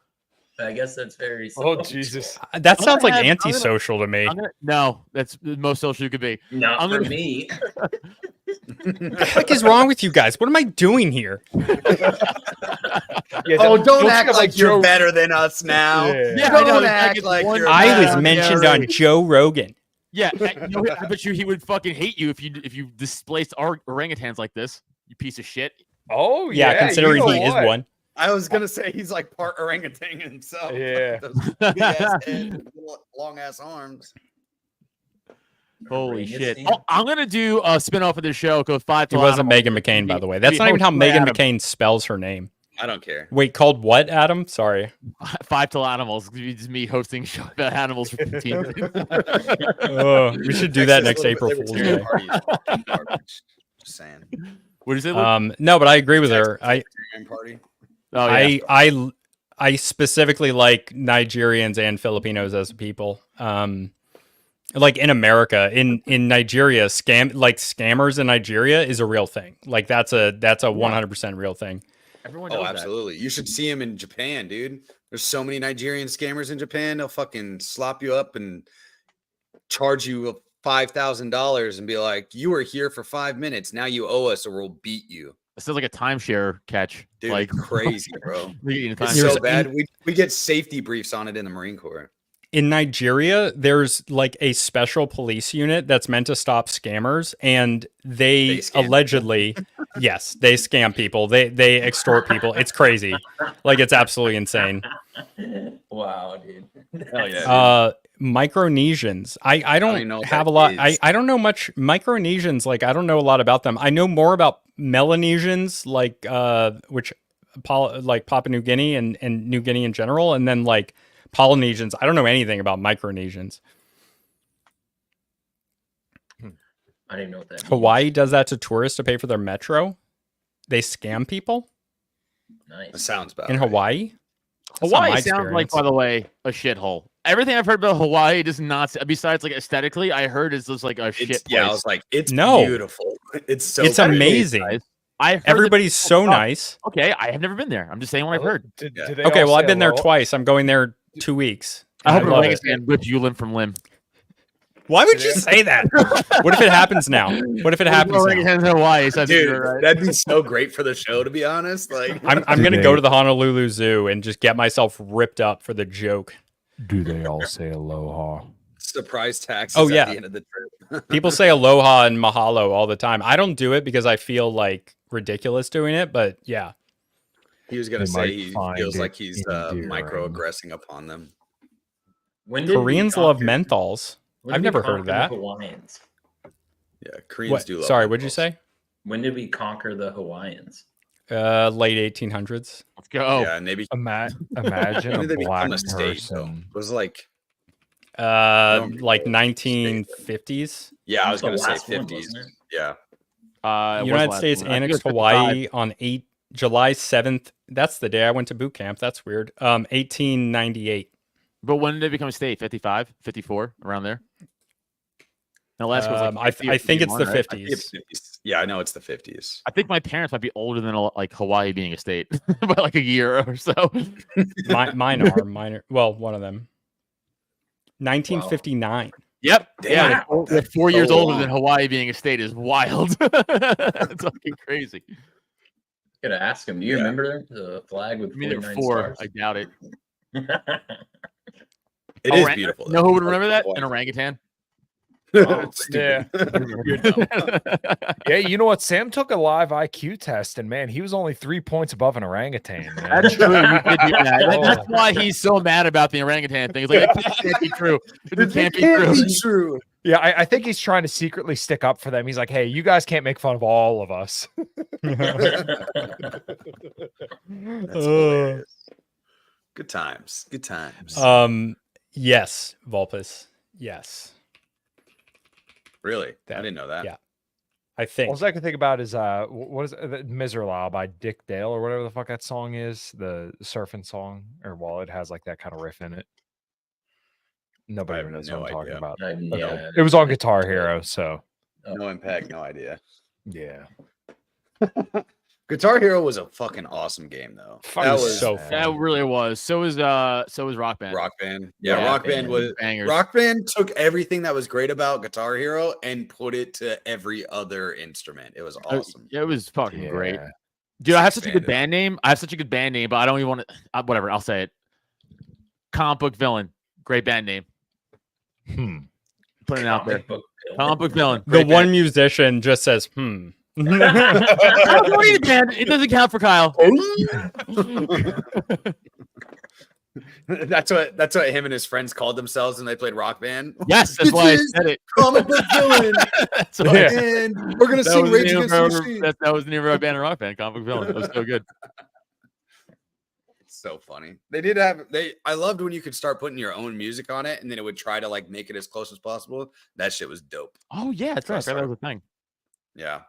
I guess that's very. Oh social. Jesus! That sounds like antisocial to me. No, that's the most social you could be. Not for me. What the heck is wrong with you guys? What am I doing here? Oh, don't act you like you're better than us now. Yeah, Don't act like you're I better. was mentioned on Joe Rogan. Yeah, I bet you he would fucking hate you if you displaced our orangutans like this. You piece of shit. Oh Yeah, considering he is one. I was gonna say he's like part orangutan himself. Yeah. Those big ass head, long ass arms. Holy shit! Oh, I'm gonna do a spinoff of this show called Five. It wasn't Megan McCain, by the way. That's not even how Megan McCain spells her name. I don't care. Wait, called what, Adam? Sorry. 5 Till Animals. It's me hosting a show about animals for 15 minutes. Oh, we should do that next April Fool's Day. Just saying. What did you say, Luke? No, but I agree with her. Party. Oh, yeah. I specifically like Nigerians and Filipinos as people. Like in America, in Nigeria, scammers in Nigeria is a real thing. Like that's a 100% real thing. Everyone knows absolutely. You should see him in Japan, dude. There's so many Nigerian scammers in Japan. They'll fucking slop you up and charge you $5,000 and be like, "You were here for 5 minutes. Now you owe us, or we'll beat you." It sounds like a timeshare catch. Dude, like crazy, bro. It's It's so bad. We get safety briefs on it in the Marine Corps. In Nigeria, there's like a special police unit that's meant to stop scammers, and they allegedly, yes, they scam people. They extort people. It's crazy. Like, it's absolutely insane. Wow, dude. Hell yeah. Micronesians. I don't have a lot. I don't know much Micronesians. Like, I don't know a lot about them. I know more about Melanesians, like Papua New Guinea and New Guinea in general, and then like Polynesians. I don't know anything about Micronesians. I didn't know what that means. Hawaii does that to tourists to pay for their metro. They scam people. Nice. That sounds bad. In Hawaii. Hawaii sounds like, by the way, a shithole. Everything I've heard about Hawaii does not. Besides, like aesthetically, I heard it's just like a shit place. Yeah, I was like, it's beautiful. It's so. It's amazing. Everybody's so nice. Okay, I have never been there. I'm just saying what I've heard. Okay, well, I've been there twice. I'm going there 2 weeks. I hope orangutan whips you limb from limb. Why would you say that? What if it happens now? What if it happens now? In Hawaii, dude, that'd be so great for the show, to be honest. Like, I'm gonna go to the Honolulu Zoo and just get myself ripped up for the joke. Do they all say aloha? Surprise taxes at the end of the trip. People say aloha and mahalo all the time. I don't do it because I feel like ridiculous doing it, but yeah. He was gonna say he feels like he's microaggressing upon them. Koreans love menthols. I've never heard of that. Hawaiians? Yeah, Koreans do love Sorry, menthols. what'd you say? When did we conquer the Hawaiians? Late 1800s. Let's go. Yeah, maybe imagine when did they a black become a state, though? person. It was like 1950s. Yeah, I was gonna say one, 50s. Yeah. United States annexed Hawaii on July 7th. That's the day I went to boot camp. That's weird. 1898. But when did it become a state? 55, 54, around there. Alaska was like 50 I think it's the 50s. I think it's 50s. Yeah, I know it's the 50s. I think my parents might be older than like Hawaii being a state by like a year or so. Mine are. Well, one of them. 1959. Wow. Yep. Damn. Yeah, they're 4 years So older long. than Hawaii being a state is wild. It's fucking crazy. Gotta ask him. Do you remember the flag with 49 4? stars? I doubt it. It is beautiful. You know who would remember that? An orangutan. Oh, Yeah. Yeah, you know what? Sam took a live IQ test, and man, he was only 3 points above an orangutan. Man. That's true. You did do that. That's why he's so mad about the orangutan thing. He's like, it can't be true. It can't be true. Yeah, I think he's trying to secretly stick up for them. He's like, hey, you guys can't make fun of all of us. That's hilarious. Good times. Good times. Yes, Vulpus. Yes. Really? I didn't know that. Yeah. I think. All I can think about is what is it? Miserable by Dick Dale or whatever the fuck that song is, the surfing song, or it has like that kind of riff in it. Nobody even knows what I'm talking about. Yeah. It was on Guitar Hero, so No impact, no idea. Yeah. Guitar Hero was a fucking awesome game, though. That was so fun. That really was. So was Rock Band. Rock Band. Yeah, Rock Band was bangers. Rock Band took everything that was great about Guitar Hero and put it to every other instrument. It was awesome. It was fucking great. Dude, I have such a good band name. But I don't even want to. Whatever, I'll say it. Comic Book Villain. Great band name. Putting it out there. Comic Book Villain. The one musician just says, It doesn't count for Kyle. That's what him and his friends called themselves when they played Rock Band. Yes, that's why I said it. Comic Book Villain. And we're gonna sing Rage Against the Machine. That was the name of our band and Rock Band. Comic Book Villain. It was so good. It's so funny. I loved when you could start putting your own music on it, and then it would try to like make it as close as possible. That shit was dope. Oh yeah, that's right. That was a thing. Yeah.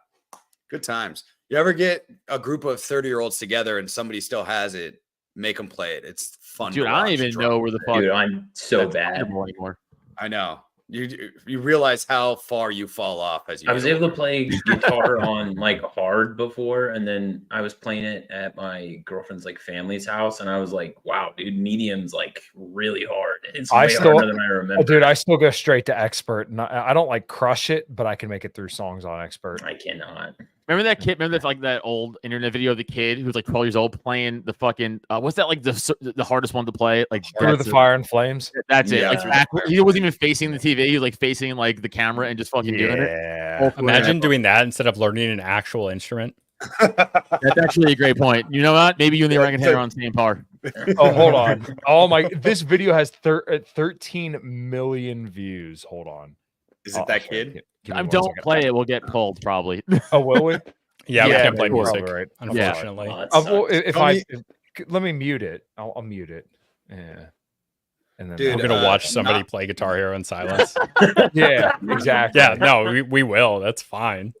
Good times. You ever get a group of 30-year-olds together and somebody still has it, make them play it. It's fun. Dude, I don't even know where the fuck. Dude, I'm so bad anymore. I know. You realize how far you fall off as you. I was able to play guitar on like hard before, and then I was playing it at my girlfriend's like family's house, and I was like, "Wow, dude, medium's like really hard. It's way harder than I remember." Dude, I still go straight to expert. I don't like crush it, but I can make it through songs on expert. I cannot. Remember that kid? Remember that like that old internet video of the kid who was like 12 years old playing the fucking what's that like the hardest one to play? Like Through the Fire and Flames. That's it. Like he wasn't even facing the TV. He was like facing like the camera and just fucking doing it. Imagine doing that instead of learning an actual instrument. That's actually a great point. You know what? Maybe you and the orangutan are on the same par. Oh, hold on. Oh my! This video has 13 million views. Hold on. Is it that kid? Don't play it. We'll get pulled probably. Oh, will we? Yeah, we can't play music. Probably, right. Unfortunately. Well, let me mute it. I'll mute it. Yeah. And then we're gonna watch somebody play Guitar Hero in silence. Yeah, exactly. Yeah, no, we will. That's fine.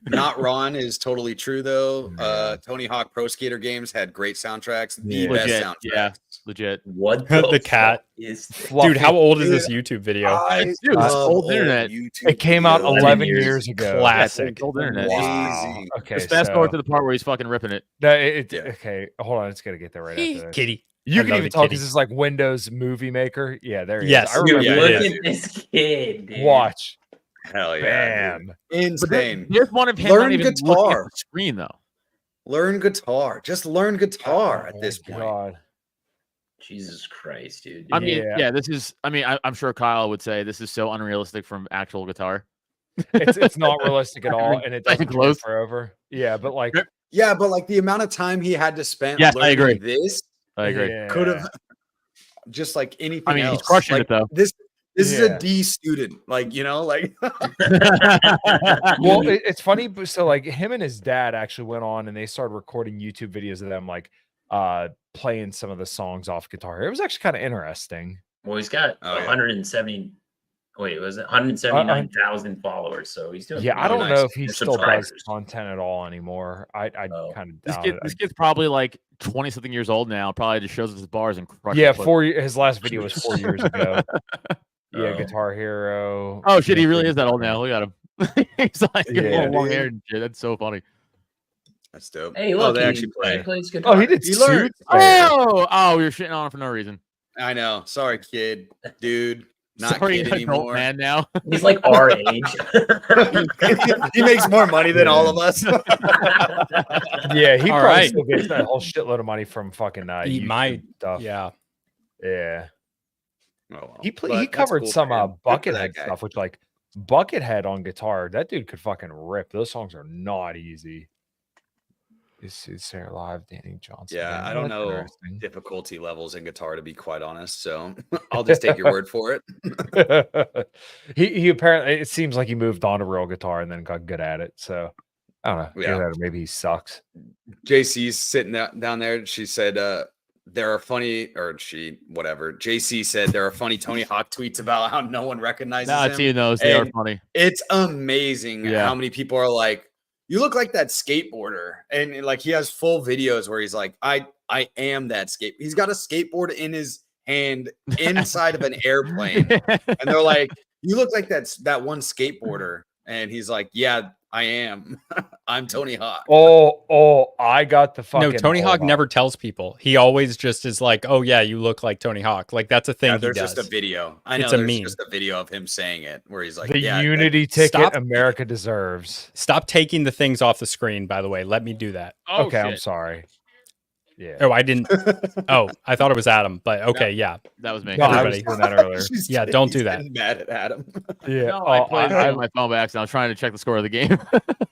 Not Ron is totally true though. Tony Hawk Pro Skater games had great soundtracks. The best soundtracks. Yeah, legit. What the cat is dude? How old is this YouTube video? Dude, it's old internet. It came out 11 years ago. Classic. Old internet. Wow. Okay, just fast forward to the part where he's fucking ripping it. Okay, hold on. It's gotta get there right after this. Kitty. You can even tell because it's like Windows Movie Maker. Yeah, there he is. I remember. Dude, look at this kid. Dude. Watch. Hell yeah. Bam. Insane. There's one of him Learn not even guitar. looking at the screen though. Learn guitar. Just learn guitar at this point. God. Jesus Christ, dude. I mean, yeah, this is. I mean, I'm sure Kyle would say this is so unrealistic from actual guitar. It's not realistic at all, and it doesn't go forever. Yeah, but like, the amount of time he had to spend. Yes, I agree. This. I agree. Could have just like anything. I mean, else. he's crushing like, it though. This is a D student, like like. Well, it's funny. So like him and his dad actually went on and they started recording YouTube videos of them like playing some of the songs off guitar. It was actually kind of interesting. Well, he's got 170. Wait, was it 179,000 followers? So he's doing. Yeah, I don't know if he still does content at all anymore. I kind of doubt it. This kid's probably like 20-something years old now. Probably just shows us his bars and crushes. Yeah, his last video was 4 years ago. Yeah, Guitar Hero. Oh shit, he really is that old now. Look at him. He's like long hair and shit. That's so funny. That's dope. Hey, look, they actually play. He plays guitar. Oh, he did. He learned. Oh, you're shitting on him for no reason. I know. Sorry, kid, dude. Not Sorry, kid anymore. Man now. He's like our age. He makes more money than all of us. Yeah, he probably still gets that whole shitload of money from fucking he YouTube might stuff. Yeah. Oh, well. He covered cool some for him. Buckethead stuff, which like Buckethead on guitar, that dude could fucking rip. Those songs are not easy. Is Sarah Live, Danny Johnson? Yeah, I don't know difficulty levels in guitar, to be quite honest. So I'll just take your word for it. He apparently, it seems like he moved on to real guitar and then got good at it. So I don't know. Yeah. Maybe he sucks. JC's sitting down there. She said, there are funny, or she, whatever. JC said there are funny Tony Hawk tweets about how no one recognizes him. I've seen those. They are funny. It's amazing how many people are like, you look like that skateboarder. And like, he has full videos where he's like, I am that skate. He's got a skateboard in his hand inside of an airplane. And they're like, you look like that one skateboarder. And he's like, yeah, I am. I'm Tony Hawk. I got the fucking. No, Tony Hawk never tells people. He always just is like, "Oh yeah, you look like Tony Hawk." Like that's a thing. Yeah, there's he does. just a video. I know. It's a There's meme. just a video of him saying it where he's like, the "Yeah, unity ticket America deserves." Stop taking the things off the screen. By the way, let me do that. Oh, okay, shit. I'm sorry. Yeah. Oh, I didn't. Oh, I thought it was Adam, but okay, yeah, that was me. No, I was doing that earlier. Yeah, don't do that. Mad at Adam. Yeah. No, I played it on my phone by accident. I was trying to check the score of the game.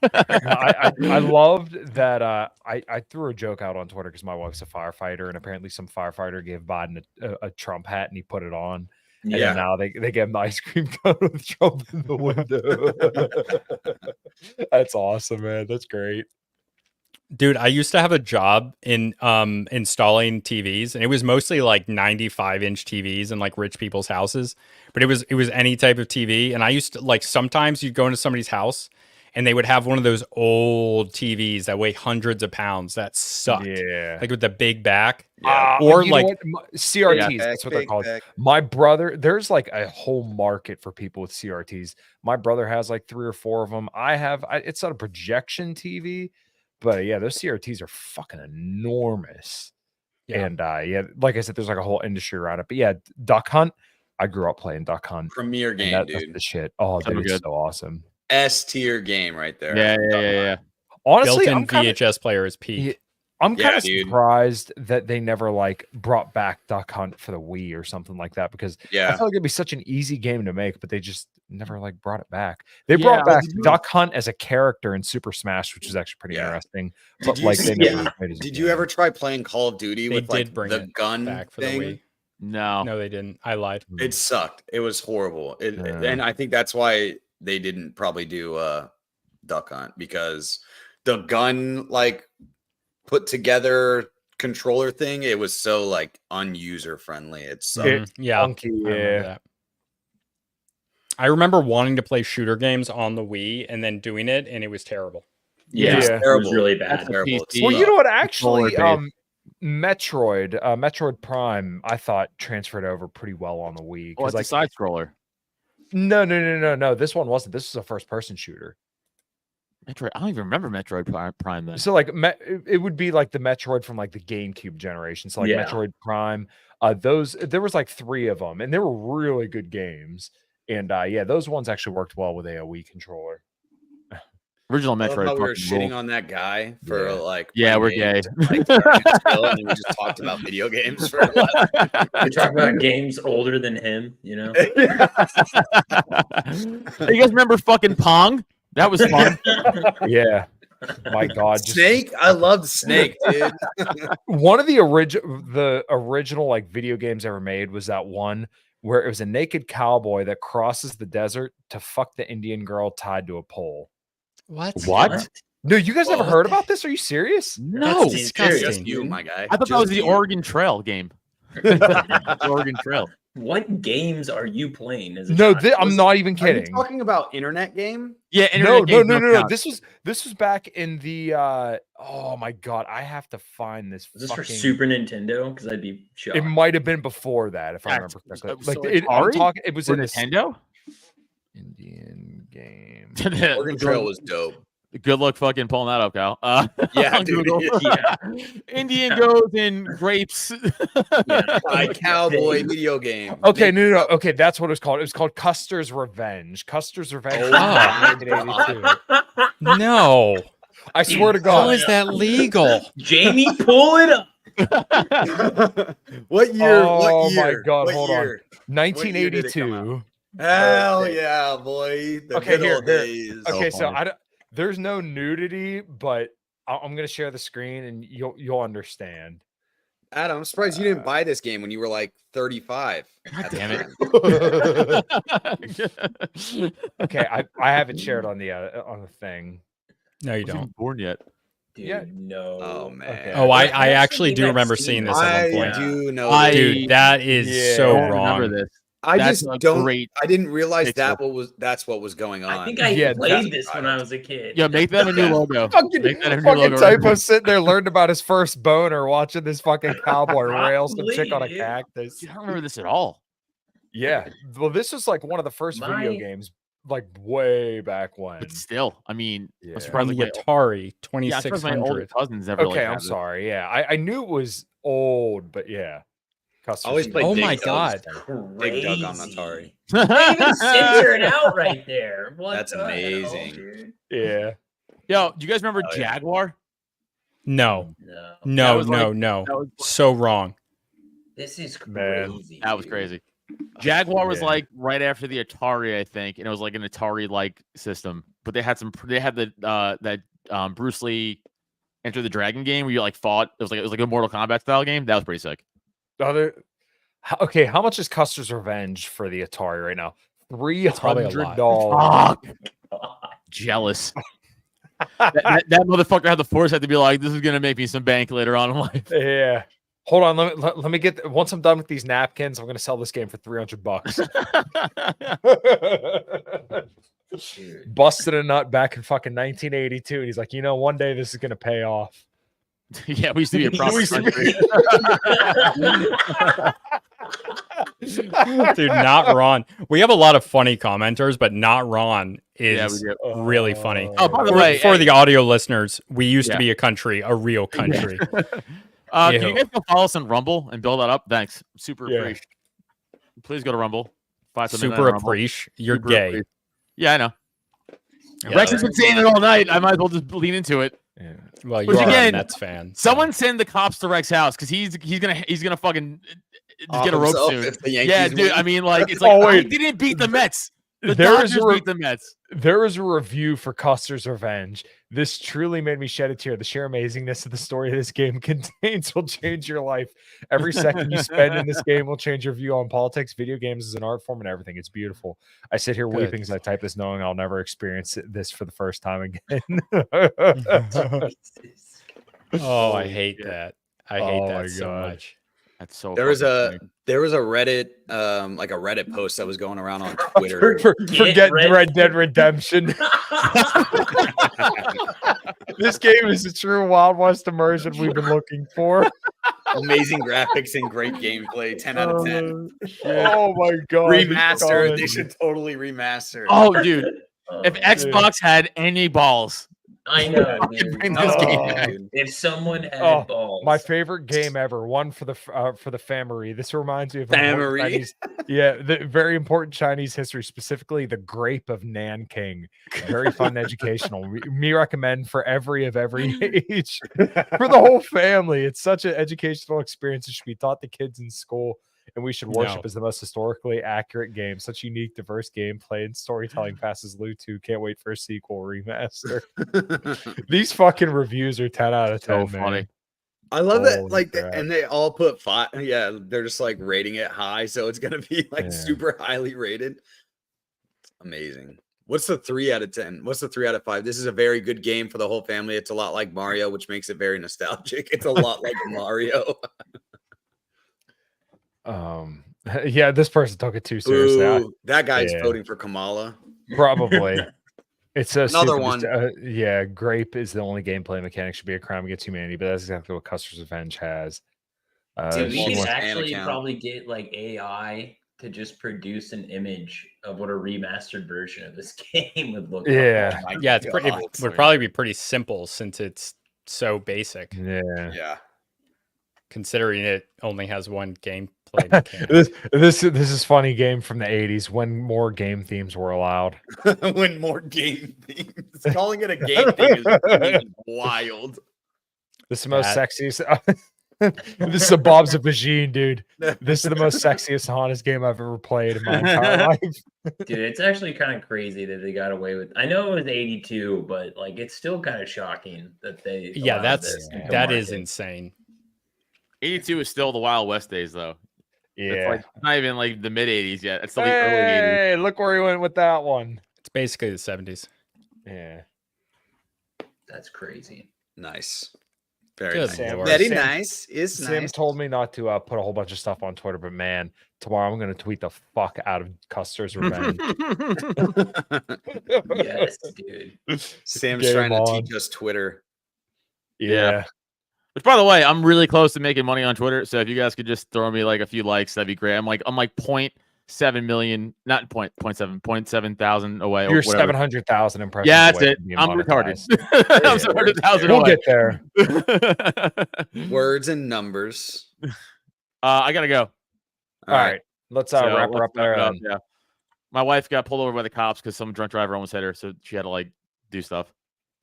I loved that. I threw a joke out on Twitter because my wife's a firefighter, and apparently some firefighter gave Biden a Trump hat, and he put it on. And then now they get an ice cream cone with Trump in the window. That's awesome, man. That's great. Dude, I used to have a job in installing TVs, and it was mostly like 95-inch TVs in like rich people's houses, but it was any type of TV. And I used to like sometimes you'd go into somebody's house and they would have one of those old TVs that weigh hundreds of pounds that sucked. Yeah. Like with the big back. Or like CRTs, that's what they're called. My brother, there's like a whole market for people with CRTs. My brother has like 3 or 4 of them. It's not a projection TV. But yeah, those CRTs are fucking enormous. Yeah. And like I said, there's like a whole industry around it. But yeah, Duck Hunt, I grew up playing Duck Hunt. Premier game, that's dude. the shit. Oh, dude, it's so awesome. S tier game right there. Yeah. Honestly, built-in VHS player is peak. I'm kind of surprised that they never like brought back Duck Hunt for the Wii or something like that, because I feel like it'd be such an easy game to make, but they just never like brought it back. They brought back Duck Hunt as a character in Super Smash, which is actually pretty interesting. But like they never played as a Did you ever try playing Call of Duty with like the gun back for thing? the Wii? No, they didn't. I lied. It sucked. It was horrible. And I think that's why they didn't probably do Duck Hunt, because the gun like put together controller thing, it was so like unuser friendly. It's funky. I remember wanting to play shooter games on the Wii and then doing it, and it was terrible. Yeah, it was really bad. Well, you know what? Actually, Metroid Prime, I thought transferred over pretty well on the Wii. Oh, it's like a side scroller. No. This one wasn't. This was a first person shooter. Metroid. I don't even remember Metroid Prime then. So like it would be like the Metroid from like the GameCube generation. So like Metroid Prime, there was like 3 of them, and they were really good games. And those ones actually worked well with a Wii controller. I Original love Metroid. how we were shitting on that guy for like we're gay. Like, and we just talked about video games for a while. We talk about games older than him, you know. You guys remember fucking Pong? That was fun. Yeah. My God. Snake? I loved Snake, dude. One of the original like video games ever made was that one where it was a naked cowboy that crosses the desert to fuck the Indian girl tied to a pole. What? No, you guys never heard about this? Are you serious? No. That's disgusting. Just you, my guy. I thought that was the Oregon Trail game. Oregon Trail. What games are you playing? I'm not even kidding. Are you talking about internet game? Yeah, no. This was back in the oh my God, I have to find this. Is this for Super Nintendo? Because I'd be shocked. It might have been before that, if I remember correctly. It was in Nintendo. Indian game. Oregon Trail was dope. Good luck fucking pulling that up, Cal. Yeah, dude. Indian goes in grapes. Cowboy video game. Okay, no. Okay, that's what it was called. It was called Custer's Revenge. Custer's Revenge. No. I swear to God. How is that legal? Jamie, pull it up. What year? Oh my God, hold on. 1982. Hell yeah, boy. The good old days. Okay, so there's no nudity, but I'm gonna share the screen and you'll understand. Adam, I'm surprised you didn't buy this game when you were like 35. God damn it. Okay, I haven't shared on the thing. No, you don't. Born yet? Dude, no. Oh man. Okay. Oh, I actually do remember seeing this at one point. I do know. Dude, that is so wrong. Remember this. I just don't. I didn't realize that's what was going on. I think I played this when I was a kid. Yeah, make that a new logo. Fucking Typo sitting there learned about his first boner watching this fucking cowboy rail some chick on a cactus. I don't remember this at all. Yeah, well, this was like one of the first video games like way back when. But still, I mean, Yeah. I'm surprised On the like, Atari yeah, I'm surprised my older 2600. cousins never. Okay, like, I'm had it. sorry. Yeah, I knew it was old, but yeah. Custer's Always played Oh Dig my Dug. God. Dig Dug on Atari. They even censor it out right there. What That's the hell, amazing. dude? Yeah. Yo, do you guys remember Oh, yeah. Jaguar? No, No, no, was no, like- no. that was- So wrong. this is Man. crazy. That was dude. crazy. Jaguar was Yeah. like right after the Atari, I think, and it was like an Atari like system. But they had the that Bruce Lee Enter the Dragon game where you like fought. It was like a Mortal Kombat style game. That was pretty sick. Okay, how much is Custer's Revenge for the Atari right now? probably a $300. Fuck. Jealous. that motherfucker had the foresight to be like, this is gonna make me some bank later on in life. Yeah. Hold on, let me get once I'm done with these napkins, I'm gonna sell this game for $300. Busted a nut back in fucking 1982, and he's like, one day this is gonna pay off. Yeah, we used to be a proper country. Dude, not Ron. We have a lot of funny commenters, but not Ron is we do. really funny. Oh, by the For- way, for hey- the audio listeners, we used to Yeah. be a country, a real country. Can you guys go follow us on Rumble and build that up? Thanks. Super Yeah. appreciate. Please go to Rumble. Super appreciate. You're Super gay. appreciate. Yeah, I know. Yeah. Rex has been saying it all night. I might as well just lean into it. Yeah. Well, you Which are again, a Mets fan. so- Someone send the cops to Rex's house because he's gonna fucking Off get a rope himself soon. if the Yankees Yeah, dude. win. I mean, like it's like Oh, he wait. didn't beat the Mets. The There is Dodgers a beat the Mets. There is a review for Custer's Revenge. This truly made me shed a tear. The sheer amazingness of the story this game contains will change your life. Every second you spend in this game will change your view on politics, video games as an art form, and everything. It's beautiful. I sit here Good. weeping as I type this, knowing I'll never experience this for the first time again. Oh, I hate that. I hate Oh that my so God. much. That's so. There was fucking a Reddit like a Reddit post that was going around on Twitter. Forget Red Dead Redemption. This game is a true Wild West immersion we've been looking for. Amazing graphics and great gameplay. 10 out of 10. Oh my God. Remaster. They College. should totally remaster. Oh, dude. If dude. Xbox had any balls, I know, fucking dude. bring this game Oh, back. If someone had Oh, balls, my favorite game ever. One for the Famery. This reminds me of important Famery? Chinese, the very important Chinese history, specifically the Grape of Nanking. Very fun, and educational. Me recommend for every age for the whole family. It's such an educational experience. It should be taught to kids in school. And we should worship No. as the most historically accurate game. Such unique, diverse gameplay and storytelling passes Lu 2. Can't wait for a sequel remaster. These fucking reviews are 10 out of 10. So man. funny. I love that, Holy like, crap. and they all put 5. Yeah, they're just like rating it high, so it's gonna be like Yeah. super highly rated. It's amazing. What's the 3 out of 10? What's the 3 out of 5? This is a very good game for the whole family. It's a lot like Mario, which makes it very nostalgic. It's a lot like Mario. Yeah, this person took it too seriously. Ooh, that guy's yeah. voting for Kamala. Probably. It's a Another stupid- one. Yeah, Grape is the only gameplay mechanic should be a crime against humanity, but that's exactly what Custer's Revenge has. dude, we she could wants- actually account. probably get like AI to just produce an image of what a remastered version of this game would look Yeah. like. Yeah, it God. would probably be pretty simple since it's so basic, Yeah. Yeah. considering it only has one gameplay mechanic. This is funny game from the 80s when more game themes were allowed. When more game themes. Calling it a game thing is fucking wild. This is the most That- sexiest. This is a Bob's a Vagine, dude. This is the most sexiest and hottest game I've ever played in my entire life. Dude, it's actually kind of crazy that they got away with. I know it was 82, but like it's still kind of shocking that they. Yeah, allowed this that into is market. insane. 82 is still the Wild West days, though. It's Yeah. like it's not even like the mid 80s yet. It's still the early 80s. Hey, look where he went with that one. It's basically the 70s. Yeah. That's crazy. Nice. Very Good nice. lord. Very Sam- nice. Is Sam nice. told me not to put a whole bunch of stuff on Twitter, but man, tomorrow I'm going to tweet the fuck out of Custer's Revenge. Yes, dude. Sam's Game trying to on. teach us Twitter. Yeah. Which, by the way, I'm really close to making money on Twitter. So if you guys could just throw me like a few likes, that'd be great. I'm like 7 million, not 0.7 thousand away. You're or whatever. 700,000 impressions. Yeah, that's away it. from being I'm monetized. retarded. I'm 700,000 We'll away. get there. Words and numbers. I gotta go. All right. Let's wrap her up there. Yeah. My wife got pulled over by the cops because some drunk driver almost hit her, so she had to like do stuff.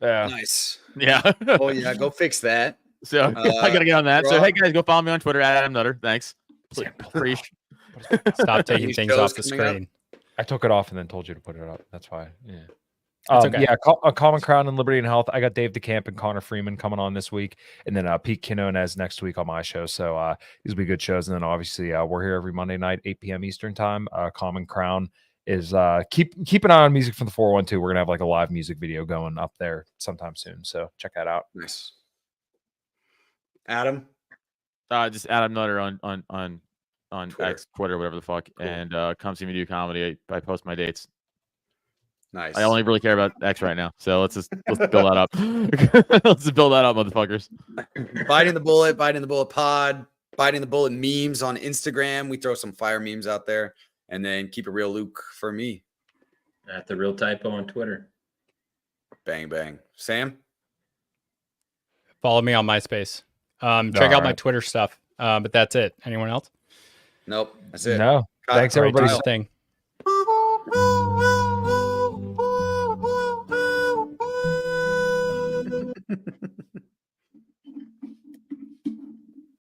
Yeah. Nice. Yeah. Oh yeah, go fix that. So I gotta get on that. So hey guys, go follow me on Twitter at Adam Nutter. Thanks. Please. Stop taking things off the screen. I took it off and then told you to put it up. That's why. Yeah. Okay. Yeah, a Common Crown and Liberty and Health. I got Dave DeCamp and Connor Freeman coming on this week, and then Pete Quinones next week on my show. So these will be good shows. And then obviously we're here every Monday night, 8 p.m. Eastern time. Common Crown is keep an eye on music from the 412. We're gonna have like a live music video going up there sometime soon. So check that out. Nice. Adam. Just Adam Nutter on X, Twitter, whatever the fuck, cool. And come see me do comedy. I post my dates. Nice. I only really care about X right now, so let's build that up. Let's build that up, motherfuckers. Biting the Bullet pod, Biting the Bullet memes on Instagram. We throw some fire memes out there, and then Keep It Real Luke for me. At the Real Typo on Twitter. Bang bang. Sam. Follow me on MySpace. Check out my Twitter stuff. But that's it. Anyone else? Nope. That's it. No. Thanks everybody. Thing.